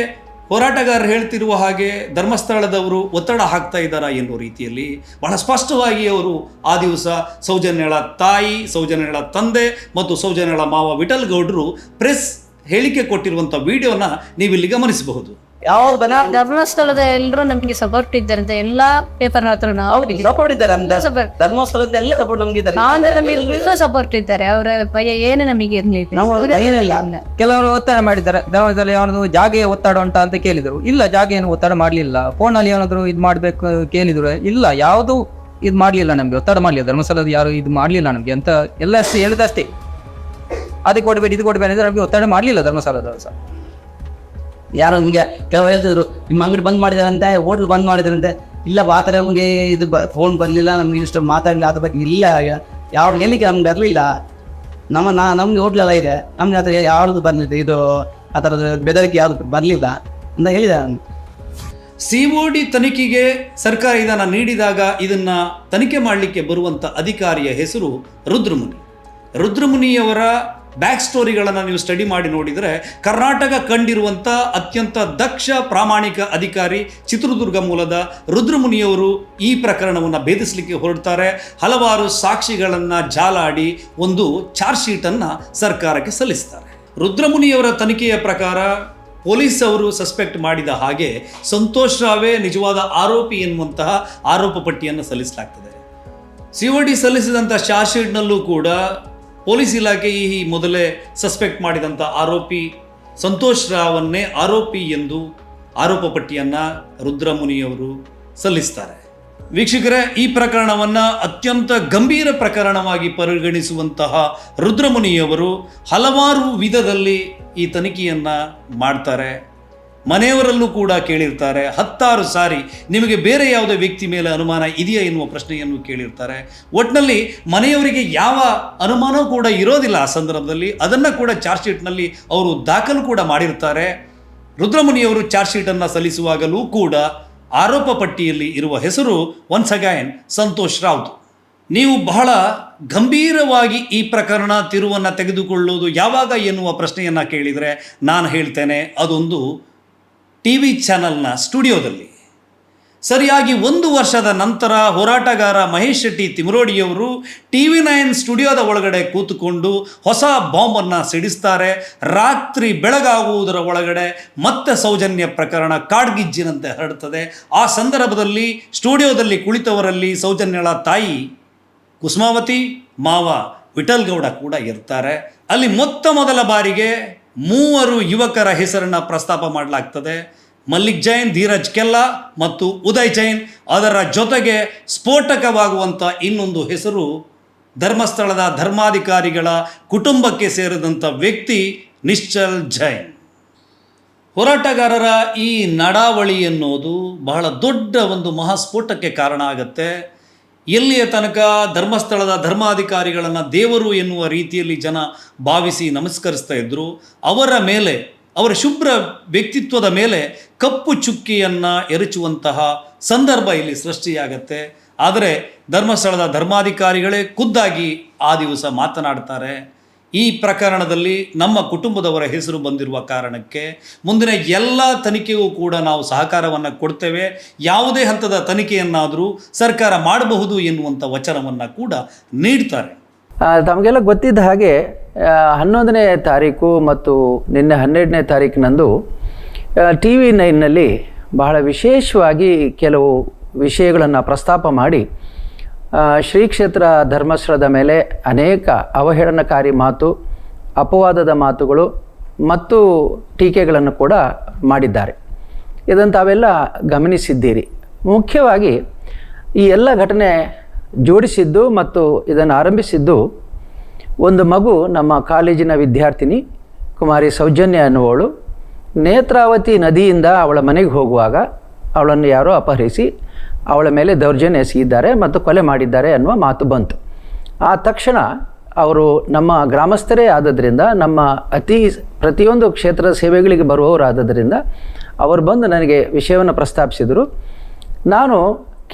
ಹೋರಾಟಗಾರರು ಹೇಳ್ತಿರುವ ಹಾಗೆ ಧರ್ಮಸ್ಥಳದವರು ಒತ್ತಡ ಹಾಕ್ತಾ ಇದ್ದಾರಾ ಎನ್ನುವ ರೀತಿಯಲ್ಲಿ ಬಹಳ ಸ್ಪಷ್ಟವಾಗಿ ಅವರು ಆ ದಿವಸ ಸೌಜನ್ಯಳ ತಾಯಿ, ಸೌಜನ್ಯಳ ತಂದೆ ಮತ್ತು ಸೌಜನ್ಯಳ ಮಾವ ವಿಠಲ್ ಗೌಡರು ಪ್ರೆಸ್ ಹೇಳಿಕೆ ಕೊಟ್ಟಿರುವಂಥ ವಿಡಿಯೋನ ನೀವಿಲ್ಲಿ ಗಮನಿಸಬಹುದು. ಧರ್ಮಸ್ಥಳದ ಎಲ್ಲರೂ ನಮಗೆ ಸಪೋರ್ಟ್ ಇದ್ದಾರೆ ಅಂತ ಎಲ್ಲಾ ಪೇಪರ್ ಹತ್ರ ಸಪೋರ್ಟ್ ಇದ್ದಾರೆ. ಧರ್ಮಸ್ಥಳದ ಎಲ್ಲ ಸಪೋರ್ಟ್ ನಮ್ಗೆ ಇದ್ದಾರೆ, ಸಪೋರ್ಟ್ ಇದ್ದಾರೆ. ಅವರ ಭಯ ಏನು ನಮಗೆ ಕೆಲವರು ಒತ್ತಾಯ ಮಾಡಿದ್ದಾರೆ. ಧರ್ಮಸ್ಥಳ ಯಾವ್ದು ಜಾಗ ಒತ್ತಡ ಉಂಟಾ ಅಂತ ಕೇಳಿದ್ರು. ಇಲ್ಲ, ಜಾಗ ಏನು ಒತ್ತಡ ಮಾಡ್ಲಿಲ್ಲ. ಫೋನಲ್ಲಿ ಏನಾದ್ರು ಇದು ಮಾಡ್ಬೇಕು ಕೇಳಿದ್ರು. ಇಲ್ಲ, ಯಾವುದು ಇದು ಮಾಡ್ಲಿಲ್ಲ, ನಮ್ಗೆ ಒತ್ತಡ ಮಾಡ್ಲಿಲ್ಲ. ಧರ್ಮಸ್ಥಳದ ಯಾರು ಇದು ಮಾಡ್ಲಿಲ್ಲ ನಮ್ಗೆ ಅಂತ ಎಲ್ಲ ಅಷ್ಟೇ ಹೇಳಿದಷ್ಟೇ. ಅದಕ್ಕೆ ಕೊಡ್ಬೇಡಿ, ಇದು ಕೊಡ್ಬೇಡಿ ಅಂದ್ರೆ ನಮ್ಗೆ ಒತ್ತಡ ಮಾಡ್ಲಿಲ್ಲ ಧರ್ಮಸ್ಥಳದವರು ಸಹ. ಯಾರು ನಿಮಗೆ ಕೆಲವು ಹೇಳ್ತಿದ್ರು, ನಿಮ್ಮ ಅಂಗಡಿ ಬಂದ್ ಮಾಡಿದಾರಂತೆ, ಹೋಟೆಲ್ ಬಂದ್ ಮಾಡಿದ್ರಂತೆ. ಇಲ್ಲ, ಆ ಥರ ನಮಗೆ ಇದು ಫೋನ್ ಬರಲಿಲ್ಲ, ನಮ್ಗೆ ಇಷ್ಟು ಮಾತಾಡಲಿಲ್ಲ ಅದ್ರ ಬಗ್ಗೆ. ಇಲ್ಲ, ಯಾವ ಹೇಳಿಕೆ ನಮ್ಗೆ ಬರಲಿಲ್ಲ. ನಮ್ಗೆ ಹೋಟ್ಲ್ ಎಲ್ಲ ಇದೆ, ನಮ್ಗೆ ಆ ಥರ ಯಾವ್ದು ಬಂದಿದೆ, ಇದು ಆ ಥರದ ಬೆದರಿಕೆ ಯಾವುದು ಬರಲಿಲ್ಲ ಅಂತ ಹೇಳಿದ. COD ತನಿಖೆಗೆ ಸರ್ಕಾರ ಇದನ್ನು ನೀಡಿದಾಗ ಇದನ್ನ ತನಿಖೆ ಮಾಡಲಿಕ್ಕೆ ಬರುವಂಥ ಅಧಿಕಾರಿಯ ಹೆಸರು ರುದ್ರಮುನಿ. ರುದ್ರಮುನಿಯವರ ಬ್ಯಾಕ್ ಸ್ಟೋರಿಗಳನ್ನು ನೀವು ಸ್ಟಡಿ ಮಾಡಿ ನೋಡಿದರೆ ಕರ್ನಾಟಕ ಕಂಡಿರುವಂಥ ಅತ್ಯಂತ ದಕ್ಷ ಪ್ರಾಮಾಣಿಕ ಅಧಿಕಾರಿ ಚಿತ್ರದುರ್ಗ ಮೂಲದ ರುದ್ರಮುನಿಯವರು ಈ ಪ್ರಕರಣವನ್ನು ಭೇದಿಸಲಿಕ್ಕೆ ಹೊರಡ್ತಾರೆ. ಹಲವಾರು ಸಾಕ್ಷಿಗಳನ್ನು ಜಾಲಾಡಿ ಒಂದು ಚಾರ್ಜ್ ಶೀಟನ್ನು ಸರ್ಕಾರಕ್ಕೆ ಸಲ್ಲಿಸ್ತಾರೆ. ರುದ್ರಮುನಿಯವರ ತನಿಖೆಯ ಪ್ರಕಾರ ಪೊಲೀಸ್ ಅವರು ಸಸ್ಪೆಕ್ಟ್ ಮಾಡಿದ ಹಾಗೆ ಸಂತೋಷ್ ರಾವೇ ನಿಜವಾದ ಆರೋಪಿ ಎನ್ನುವಂತಹ ಆರೋಪ ಪಟ್ಟಿಯನ್ನು ಸಲ್ಲಿಸಲಾಗ್ತದೆ. COD ಸಲ್ಲಿಸಿದಂಥ ಚಾರ್ಜ್ ಶೀಟ್ನಲ್ಲೂ ಕೂಡ ಪೊಲೀಸ್ ಇಲಾಖೆ ಈ ಮೊದಲೇ ಸಸ್ಪೆಕ್ಟ್ ಮಾಡಿದಂಥ ಆರೋಪಿ ಸಂತೋಷ್ ರಾವನ್ನೇ ಆರೋಪಿ ಎಂದು ಆರೋಪ ಪಟ್ಟಿಯನ್ನು ರುದ್ರಮುನಿಯವರು ಸಲ್ಲಿಸ್ತಾರೆ. ವೀಕ್ಷಕರೇ, ಈ ಪ್ರಕರಣವನ್ನು ಅತ್ಯಂತ ಗಂಭೀರ ಪ್ರಕರಣವಾಗಿ ಪರಿಗಣಿಸುವಂತಹ ರುದ್ರಮುನಿಯವರು ಹಲವಾರು ವಿಧದಲ್ಲಿ ಈ ತನಿಖೆಯನ್ನು ಮಾಡ್ತಾರೆ. ಮನೆಯವರಲ್ಲೂ ಕೂಡ ಕೇಳಿರ್ತಾರೆ. 10 ಸಾರಿ ನಿಮಗೆ ಬೇರೆ ಯಾವುದೇ ವ್ಯಕ್ತಿ ಮೇಲೆ ಅನುಮಾನ ಇದೆಯಾ ಎನ್ನುವ ಪ್ರಶ್ನೆಯನ್ನು ಕೇಳಿರ್ತಾರೆ. ಒಟ್ಟಿನಲ್ಲಿ ಮನೆಯವರಿಗೆ ಯಾವ ಅನುಮಾನವೂ ಕೂಡ ಇರೋದಿಲ್ಲ ಆ ಸಂದರ್ಭದಲ್ಲಿ. ಅದನ್ನು ಕೂಡ ಚಾರ್ಜ್ ಶೀಟ್ನಲ್ಲಿ ಅವರು ದಾಖಲು ಕೂಡ ಮಾಡಿರ್ತಾರೆ. ರುದ್ರಮುನಿಯವರು ಚಾರ್ಜ್ ಶೀಟನ್ನು ಸಲ್ಲಿಸುವಾಗಲೂ ಕೂಡ ಆರೋಪ ಪಟ್ಟಿಯಲ್ಲಿ ಇರುವ ಹೆಸರು ಒನ್ಸ್ ಅಗೈನ್ ಸಂತೋಷ್ ರಾವ್ದು. ನೀವು ಬಹಳ ಗಂಭೀರವಾಗಿ ಈ ಪ್ರಕರಣ ತಿರುವನ್ನು ತೆಗೆದುಕೊಳ್ಳುವುದು ಯಾವಾಗ ಎನ್ನುವ ಪ್ರಶ್ನೆಯನ್ನು ಕೇಳಿದರೆ ನಾನು ಹೇಳ್ತೇನೆ, ಅದೊಂದು TV ಚಾನಲ್ನ ಸ್ಟುಡಿಯೋದಲ್ಲಿ. ಸರಿಯಾಗಿ 1 ವರ್ಷದ ನಂತರ ಹೋರಾಟಗಾರ ಮಹೇಶ್ ಶೆಟ್ಟಿ ತಿಮರೋಡಿಯವರು TV9 ಸ್ಟುಡಿಯೋದ ಒಳಗಡೆ ಕೂತುಕೊಂಡು ಹೊಸ ಬಾಂಬನ್ನು ಸಿಡಿಸ್ತಾರೆ. ರಾತ್ರಿ ಬೆಳಗಾಗುವುದರ ಒಳಗಡೆ ಮತ್ತೆ ಸೌಜನ್ಯ ಪ್ರಕರಣ ಕಾಡ್ಗಿಜ್ಜಿನಂತೆ ಹರಡುತ್ತದೆ. ಆ ಸಂದರ್ಭದಲ್ಲಿ ಸ್ಟುಡಿಯೋದಲ್ಲಿ ಕುಳಿತವರಲ್ಲಿ ಸೌಜನ್ಯಳ ತಾಯಿ ಕುಸುಮಾವತಿ, ಮಾವ ವಿಠಲ್ ಗೌಡ ಕೂಡ ಇರ್ತಾರೆ. ಅಲ್ಲಿ ಮೊದಲ ಬಾರಿಗೆ 3 ಯುವಕರ ಹೆಸರನ್ನು ಪ್ರಸ್ತಾಪ ಮಾಡಲಾಗ್ತದೆ. ಮಲ್ಲಿಕ್ ಜೈನ್, ಧೀರಜ್ ಕೆಲ್ಲ ಮತ್ತು ಉದಯ್ ಜೈನ್. ಅದರ ಜೊತೆಗೆ ಸ್ಫೋಟಕವಾಗುವಂಥ ಇನ್ನೊಂದು ಹೆಸರು ಧರ್ಮಸ್ಥಳದ ಧರ್ಮಾಧಿಕಾರಿಗಳ ಕುಟುಂಬಕ್ಕೆ ಸೇರಿದಂಥ ವ್ಯಕ್ತಿ ನಿಶ್ಚಲ್ ಜೈನ್. ಹೋರಾಟಗಾರರ ಈ ನಡಾವಳಿ ಎನ್ನುವುದು ಬಹಳ ದೊಡ್ಡ ಒಂದು ಮಹಾಸ್ಫೋಟಕ್ಕೆ ಕಾರಣ ಆಗುತ್ತೆ. ಎಲ್ಲಿಯ ತನಕ ಧರ್ಮಸ್ಥಳದ ಧರ್ಮಾಧಿಕಾರಿಗಳನ್ನು ದೇವರು ಎನ್ನುವ ರೀತಿಯಲ್ಲಿ ಜನ ಭಾವಿಸಿ ನಮಸ್ಕರಿಸ್ತಾ ಇದ್ದರು, ಅವರ ಮೇಲೆ, ಅವರ ಶುಭ್ರ ವ್ಯಕ್ತಿತ್ವದ ಮೇಲೆ ಕಪ್ಪು ಚುಕ್ಕಿಯನ್ನು ಎರಚುವಂತಹ ಸಂದರ್ಭ ಇಲ್ಲಿ ಸೃಷ್ಟಿಯಾಗತ್ತೆ. ಆದರೆ ಧರ್ಮಸ್ಥಳದ ಧರ್ಮಾಧಿಕಾರಿಗಳೇ ಖುದ್ದಾಗಿ ಆ ದಿವಸ ಮಾತನಾಡ್ತಾರೆ. ಈ ಪ್ರಕರಣದಲ್ಲಿ ನಮ್ಮ ಕುಟುಂಬದವರ ಹೆಸರು ಬಂದಿರುವ ಕಾರಣಕ್ಕೆ ಮುಂದಿನ ಎಲ್ಲ ತನಿಖೆಗೂ ಕೂಡ ನಾವು ಸಹಕಾರವನ್ನು ಕೊಡ್ತೇವೆ, ಯಾವುದೇ ಹಂತದ ತನಿಖೆಯನ್ನಾದರೂ ಸರ್ಕಾರ ಮಾಡಬಹುದು ಎನ್ನುವಂಥ ವಚನವನ್ನು ಕೂಡ ನೀಡ್ತಾರೆ. ತಮಗೆಲ್ಲ ಗೊತ್ತಿದ್ದ ಹಾಗೆ 11ನೇ ತಾರೀಕು ಮತ್ತು ನಿನ್ನೆ 12ನೇ ತಾರೀಕಿನಂದು TV9ನಲ್ಲಿ ಬಹಳ ವಿಶೇಷವಾಗಿ ಕೆಲವು ವಿಷಯಗಳನ್ನು ಪ್ರಸ್ತಾಪ ಮಾಡಿ ಶ್ರೀ ಕ್ಷೇತ್ರ ಧರ್ಮಸ್ಥಳದ ಮೇಲೆ ಅನೇಕ ಅವಹೇಳನಕಾರಿ ಮಾತು, ಅಪವಾದದ ಮಾತುಗಳು ಮತ್ತು ಟೀಕೆಗಳನ್ನು ಕೂಡ ಮಾಡಿದ್ದಾರೆ. ಇದನ್ನು ತಾವೆಲ್ಲ ಗಮನಿಸಿದ್ದೀರಿ. ಮುಖ್ಯವಾಗಿ ಈ ಎಲ್ಲ ಘಟನೆ ಜೋಡಿಸಿದ್ದು ಮತ್ತು ಇದನ್ನು ಆರಂಭಿಸಿದ್ದು ಒಂದು ಮಗು, ನಮ್ಮ ಕಾಲೇಜಿನ ವಿದ್ಯಾರ್ಥಿನಿ ಕುಮಾರಿ ಸೌಜನ್ಯ ಅನ್ನುವವಳು ನೇತ್ರಾವತಿ ನದಿಯಿಂದ ಅವಳ ಮನೆಗೆ ಹೋಗುವಾಗ ಅವಳನ್ನು ಯಾರೋ ಅಪಹರಿಸಿ ಅವಳ ಮೇಲೆ ದೌರ್ಜನ್ಯ ಎಸಗಿದ್ದಾರೆ ಮತ್ತು ಕೊಲೆ ಮಾಡಿದ್ದಾರೆ ಅನ್ನುವ ಮಾತು ಬಂತು. ಆ ತಕ್ಷಣ ಅವರು ನಮ್ಮ ಗ್ರಾಮಸ್ಥರೇ ಆದದ್ರಿಂದ, ನಮ್ಮ ಪ್ರತಿಯೊಂದು ಕ್ಷೇತ್ರದ ಸೇವೆಗಳಿಗೆ ಬರುವವರಾದ್ದರಿಂದ ಅವರು ಬಂದು ನನಗೆ ವಿಷಯವನ್ನು ಪ್ರಸ್ತಾಪಿಸಿದರು. ನಾನು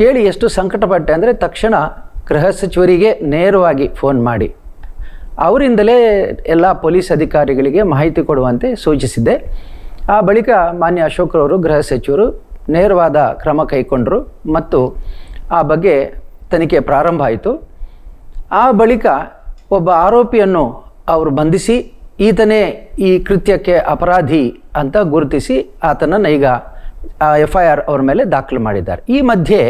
ಕೇಳಿ ಎಷ್ಟು ಸಂಕಟಪಟ್ಟೆ ಅಂದರೆ ತಕ್ಷಣ ಗೃಹ ಸಚಿವರಿಗೆ ನೇರವಾಗಿ ಫೋನ್ ಮಾಡಿ ಅವರಿಂದಲೇ ಎಲ್ಲ ಪೊಲೀಸ್ ಅಧಿಕಾರಿಗಳಿಗೆ ಮಾಹಿತಿ ಕೊಡುವಂತೆ ಸೂಚಿಸಿದ್ದೆ. ಆ ಬಳಿಕ ಮಾನ್ಯ ಅಶೋಕ್ರವರು ಗೃಹ ಸಚಿವರು ನೇರವಾದ ಕ್ರಮ ಕೈಗೊಂಡರು ಮತ್ತು ಆ ಬಗ್ಗೆ ತನಿಖೆ ಪ್ರಾರಂಭ ಆಯಿತು. ಆ ಬಳಿಕ ಒಬ್ಬ ಆರೋಪಿಯನ್ನು ಅವರು ಬಂಧಿಸಿ ಈತನೇ ಈ ಕೃತ್ಯಕ್ಕೆ ಅಪರಾಧಿ ಅಂತ ಗುರುತಿಸಿ ಆತನನ್ನು ಈಗ FIR ಅವರ ಮೇಲೆ ದಾಖಲು ಮಾಡಿದ್ದಾರೆ. ಈ ಮಧ್ಯೆ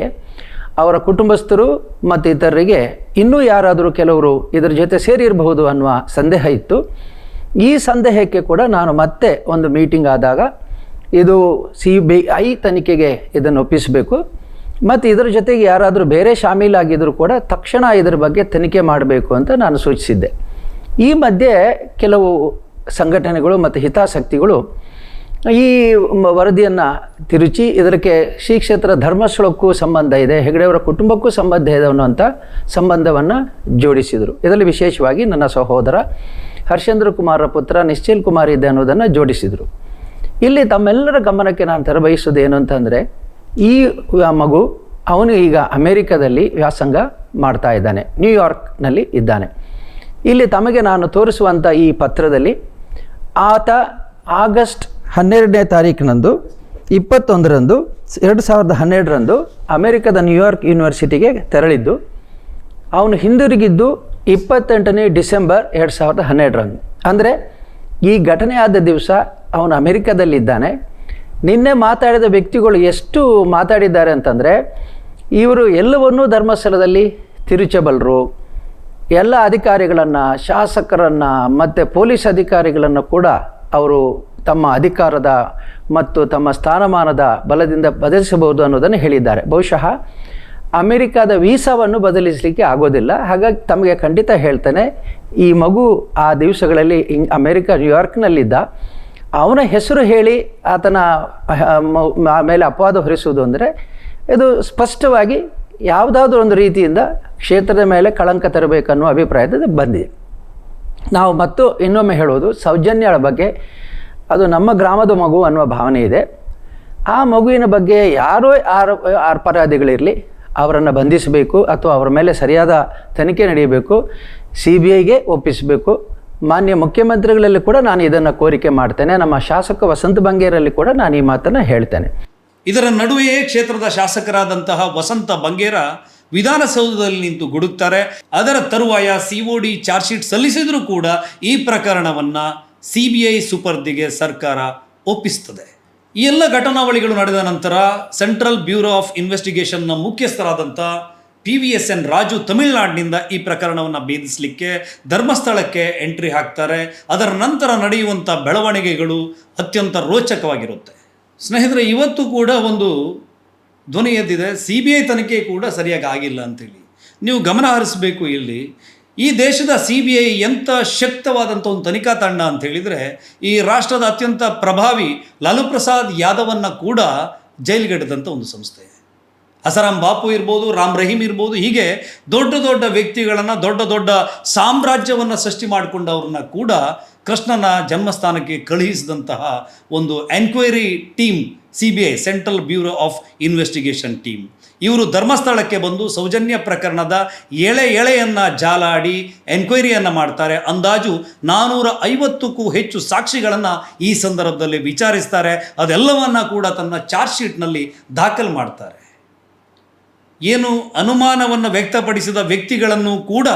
ಅವರ ಕುಟುಂಬಸ್ಥರು ಮತ್ತು ಇತರರಿಗೆ ಇನ್ನೂ ಯಾರಾದರೂ ಕೆಲವರು ಇದರ ಜೊತೆ ಸೇರಿರಬಹುದು ಅನ್ನುವ ಸಂದೇಹ ಇತ್ತು. ಈ ಸಂದೇಹಕ್ಕೆ ಕೂಡ ನಾನು ಮತ್ತೆ ಒಂದು ಮೀಟಿಂಗ್ ಆದಾಗ ಇದು CBI ತನಿಖೆಗೆ ಇದನ್ನು ಒಪ್ಪಿಸಬೇಕು ಮತ್ತು ಇದರ ಜೊತೆಗೆ ಯಾರಾದರೂ ಬೇರೆ ಶಾಮೀಲಾಗಿದ್ದರೂ ಕೂಡ ತಕ್ಷಣ ಇದರ ಬಗ್ಗೆ ತನಿಖೆ ಮಾಡಬೇಕು ಅಂತ ನಾನು ಸೂಚಿಸಿದ್ದೆ. ಈ ಮಧ್ಯೆ ಕೆಲವು ಸಂಘಟನೆಗಳು ಮತ್ತು ಹಿತಾಸಕ್ತಿಗಳು ಈ ವರದಿಯನ್ನು ತಿರುಚಿ ಇದಕ್ಕೆ ಶ್ರೀ ಕ್ಷೇತ್ರ ಧರ್ಮಸ್ಥಳಕ್ಕೂ ಸಂಬಂಧ ಇದೆ, ಹೆಗಡೆಯವರ ಕುಟುಂಬಕ್ಕೂ ಸಂಬಂಧ ಇದೆ ಅನ್ನುವಂಥ ಸಂಬಂಧವನ್ನು ಜೋಡಿಸಿದರು. ಇದರಲ್ಲಿ ವಿಶೇಷವಾಗಿ ನನ್ನ ಸಹೋದರ ಹರ್ಷೇಂದ್ರ ಕುಮಾರ ಪುತ್ರ ನಿಶ್ಚಲ್ ಕುಮಾರ್ ಇದೆ ಅನ್ನೋದನ್ನು ಜೋಡಿಸಿದರು. ಇಲ್ಲಿ ತಮ್ಮೆಲ್ಲರ ಗಮನಕ್ಕೆ ನಾನು ತರಬಯಸೋದು ಏನು ಅಂತಂದರೆ, ಈ ಮಗು ಅವನು ಈಗ ಅಮೇರಿಕಾದಲ್ಲಿ ವ್ಯಾಸಂಗ ಮಾಡ್ತಾ ಇದ್ದಾನೆ, ನ್ಯೂಯಾರ್ಕ್ನಲ್ಲಿ ಇದ್ದಾನೆ. ಇಲ್ಲಿ ತಮಗೆ ನಾನು ತೋರಿಸುವಂಥ ಈ ಪತ್ರದಲ್ಲಿ ಆತ ಆಗಸ್ಟ್ 12ನೇ ತಾರೀಕಿನಂದು 21ರಂದು 2012ರಂದು ಅಮೇರಿಕದ ನ್ಯೂಯಾರ್ಕ್ ಯೂನಿವರ್ಸಿಟಿಗೆ ತೆರಳಿದ್ದು, ಅವನು ಹಿಂದಿರುಗಿದ್ದು 28ನೇ ಡಿಸೆಂಬರ್ 2012ರಂದು. ಅಂದರೆ ಈ ಘಟನೆ ಆದ ದಿವಸ ಅವನು ಅಮೇರಿಕಾದಲ್ಲಿದ್ದಾನೆ. ನಿನ್ನೆ ಮಾತಾಡಿದ ವ್ಯಕ್ತಿಗಳು ಎಷ್ಟು ಮಾತಾಡಿದ್ದಾರೆ ಅಂತಂದರೆ, ಇವರು ಎಲ್ಲವನ್ನೂ ಧರ್ಮಸ್ಥಳದಲ್ಲಿ ತಿರುಚಬಲ್ಲರು, ಎಲ್ಲ ಅಧಿಕಾರಿಗಳನ್ನು, ಶಾಸಕರನ್ನು ಮತ್ತು ಪೊಲೀಸ್ ಅಧಿಕಾರಿಗಳನ್ನು ಕೂಡ ಅವರು ತಮ್ಮ ಅಧಿಕಾರದ ಮತ್ತು ತಮ್ಮ ಸ್ಥಾನಮಾನದ ಬಲದಿಂದ ಬದಲಿಸಬಹುದು ಅನ್ನೋದನ್ನು ಹೇಳಿದ್ದಾರೆ. ಬಹುಶಃ ಅಮೆರಿಕಾದ ವೀಸಾವನ್ನು ಬದಲಿಸಲಿಕ್ಕೆ ಆಗೋದಿಲ್ಲ. ಹಾಗಾಗಿ ತಮಗೆ ಖಂಡಿತ ಹೇಳ್ತೇನೆ, ಈ ಮಗು ಆ ದಿವಸಗಳಲ್ಲಿ ನ್ಯೂಯಾರ್ಕ್ನಲ್ಲಿದ್ದ, ಅವನ ಹೆಸರು ಹೇಳಿ ಆತನ ಮೇಲೆ ಅಪವಾದ ಹೊರಿಸುವುದು ಅಂದರೆ ಇದು ಸ್ಪಷ್ಟವಾಗಿ ಯಾವುದಾದ್ರೂ ಒಂದು ರೀತಿಯಿಂದ ಕ್ಷೇತ್ರದ ಮೇಲೆ ಕಳಂಕ ತರಬೇಕನ್ನೋ ಅಭಿಪ್ರಾಯದ ಬಂದಿದೆ. ನಾವು ಮತ್ತು ಇನ್ನೊಮ್ಮೆ ಹೇಳೋದು, ಸೌಜನ್ಯಳ ಬಗ್ಗೆ ಅದು ನಮ್ಮ ಗ್ರಾಮದ ಮಗು ಅನ್ನುವ ಭಾವನೆ ಇದೆ. ಆ ಮಗುವಿನ ಬಗ್ಗೆ ಯಾರೋ ಅಪರಾಧಿಗಳಿರಲಿ ಅವರನ್ನು ಬಂಧಿಸಬೇಕು ಅಥವಾ ಅವರ ಮೇಲೆ ಸರಿಯಾದ ತನಿಖೆ ನಡೆಯಬೇಕು, CBIಗೆ ಒಪ್ಪಿಸಬೇಕು. ಮಾನ್ಯ ಮುಖ್ಯಮಂತ್ರಿಗಳಲ್ಲಿ ಕೂಡ ನಾನು ಇದನ್ನು ಕೋರಿಕೆ ಮಾಡ್ತೇನೆ. ನಮ್ಮ ಶಾಸಕ ವಸಂತ ಬಂಗೇರಲ್ಲಿ ಕೂಡ ನಾನು ಈ ಮಾತನ್ನು ಹೇಳ್ತೇನೆ. ಇದರ ನಡುವೆಯೇ ಕ್ಷೇತ್ರದ ಶಾಸಕರಾದಂತಹ ವಸಂತ ಬಂಗೇರ ವಿಧಾನಸೌಧದಲ್ಲಿ ನಿಂತು ಗುಡುಕ್ತಾರೆ. ಅದರ ತರುವಾಯ COD ಚಾರ್ಜ್ ಶೀಟ್ ಸಲ್ಲಿಸಿದರೂ ಕೂಡ ಈ ಪ್ರಕರಣವನ್ನು CBI ಸುಪರ್ದಿಗೆ ಸರ್ಕಾರ ಒಪ್ಪಿಸ್ತದೆ. ಈ ಎಲ್ಲ ಘಟನಾವಳಿಗಳು ನಡೆದ ನಂತರ ಸೆಂಟ್ರಲ್ ಬ್ಯೂರೋ ಆಫ್ ಇನ್ವೆಸ್ಟಿಗೇಷನ್ನ ಮುಖ್ಯಸ್ಥರಾದಂಥ PVSN ರಾಜು ತಮಿಳುನಾಡಿನಿಂದ ಈ ಪ್ರಕರಣವನ್ನು ಭೇದಿಸಲಿಕ್ಕೆ ಧರ್ಮಸ್ಥಳಕ್ಕೆ ಎಂಟ್ರಿ ಹಾಕ್ತಾರೆ. ಅದರ ನಂತರ ನಡೆಯುವಂಥ ಬೆಳವಣಿಗೆಗಳು ಅತ್ಯಂತ ರೋಚಕವಾಗಿರುತ್ತೆ. ಸ್ನೇಹಿತರೆ, ಇವತ್ತು ಕೂಡ ಒಂದು ಧ್ವನಿ ಎದ್ದಿದೆ, CBI ತನಿಖೆ ಕೂಡ ಸರಿಯಾಗಿ ಆಗಿಲ್ಲ ಅಂತೇಳಿ. ನೀವು ಗಮನ ಹರಿಸಬೇಕು. ಇಲ್ಲಿ ಈ ದೇಶದ CBI ಎಂಥ ಶಕ್ತವಾದಂಥ ಒಂದು ತನಿಖಾ ತಂಡ ಅಂತ ಹೇಳಿದರೆ, ಈ ರಾಷ್ಟ್ರದ ಅತ್ಯಂತ ಪ್ರಭಾವಿ ಲಾಲು ಪ್ರಸಾದ್ ಯಾದವನ್ನ ಕೂಡ ಜೈಲಿಗಟ್ಟದಂಥ ಒಂದು ಸಂಸ್ಥೆ. ಹಸರಾಮ್ ಬಾಪು ಇರ್ಬೋದು, ರಾಮ್ ರಹೀಮ್ ಇರ್ಬೋದು, ಹೀಗೆ ದೊಡ್ಡ ದೊಡ್ಡ ವ್ಯಕ್ತಿಗಳನ್ನು, ದೊಡ್ಡ ದೊಡ್ಡ ಸಾಮ್ರಾಜ್ಯವನ್ನು ಸೃಷ್ಟಿ ಮಾಡಿಕೊಂಡವ್ರನ್ನ ಕೂಡ ಕೃಷ್ಣನ ಜನ್ಮಸ್ಥಾನಕ್ಕೆ ಕಳುಹಿಸಿದಂತಹ ಒಂದು enquiry team CBI, central bureau of investigation team. ಇವರು ಧರ್ಮಸ್ಥಳಕ್ಕೆ ಬಂದು ಸೌಜನ್ಯ ಪ್ರಕರಣದ ಎಳೆಯನ್ನು ಜಾಲಾಡಿ ಎನ್ಕ್ವೈರಿಯನ್ನು ಮಾಡ್ತಾರೆ. ಅಂದಾಜು 450ಕ್ಕೂ ಹೆಚ್ಚು ಸಾಕ್ಷಿಗಳನ್ನು ಈ ಸಂದರ್ಭದಲ್ಲಿ ವಿಚಾರಿಸ್ತಾರೆ. ಅದೆಲ್ಲವನ್ನ ಕೂಡ ತನ್ನ ಚಾರ್ಜ್ ಶೀಟ್ನಲ್ಲಿ ದಾಖಲು ಮಾಡ್ತಾರೆ. ಏನು ಅನುಮಾನವನ್ನು ವ್ಯಕ್ತಪಡಿಸಿದ ವ್ಯಕ್ತಿಗಳನ್ನು ಕೂಡ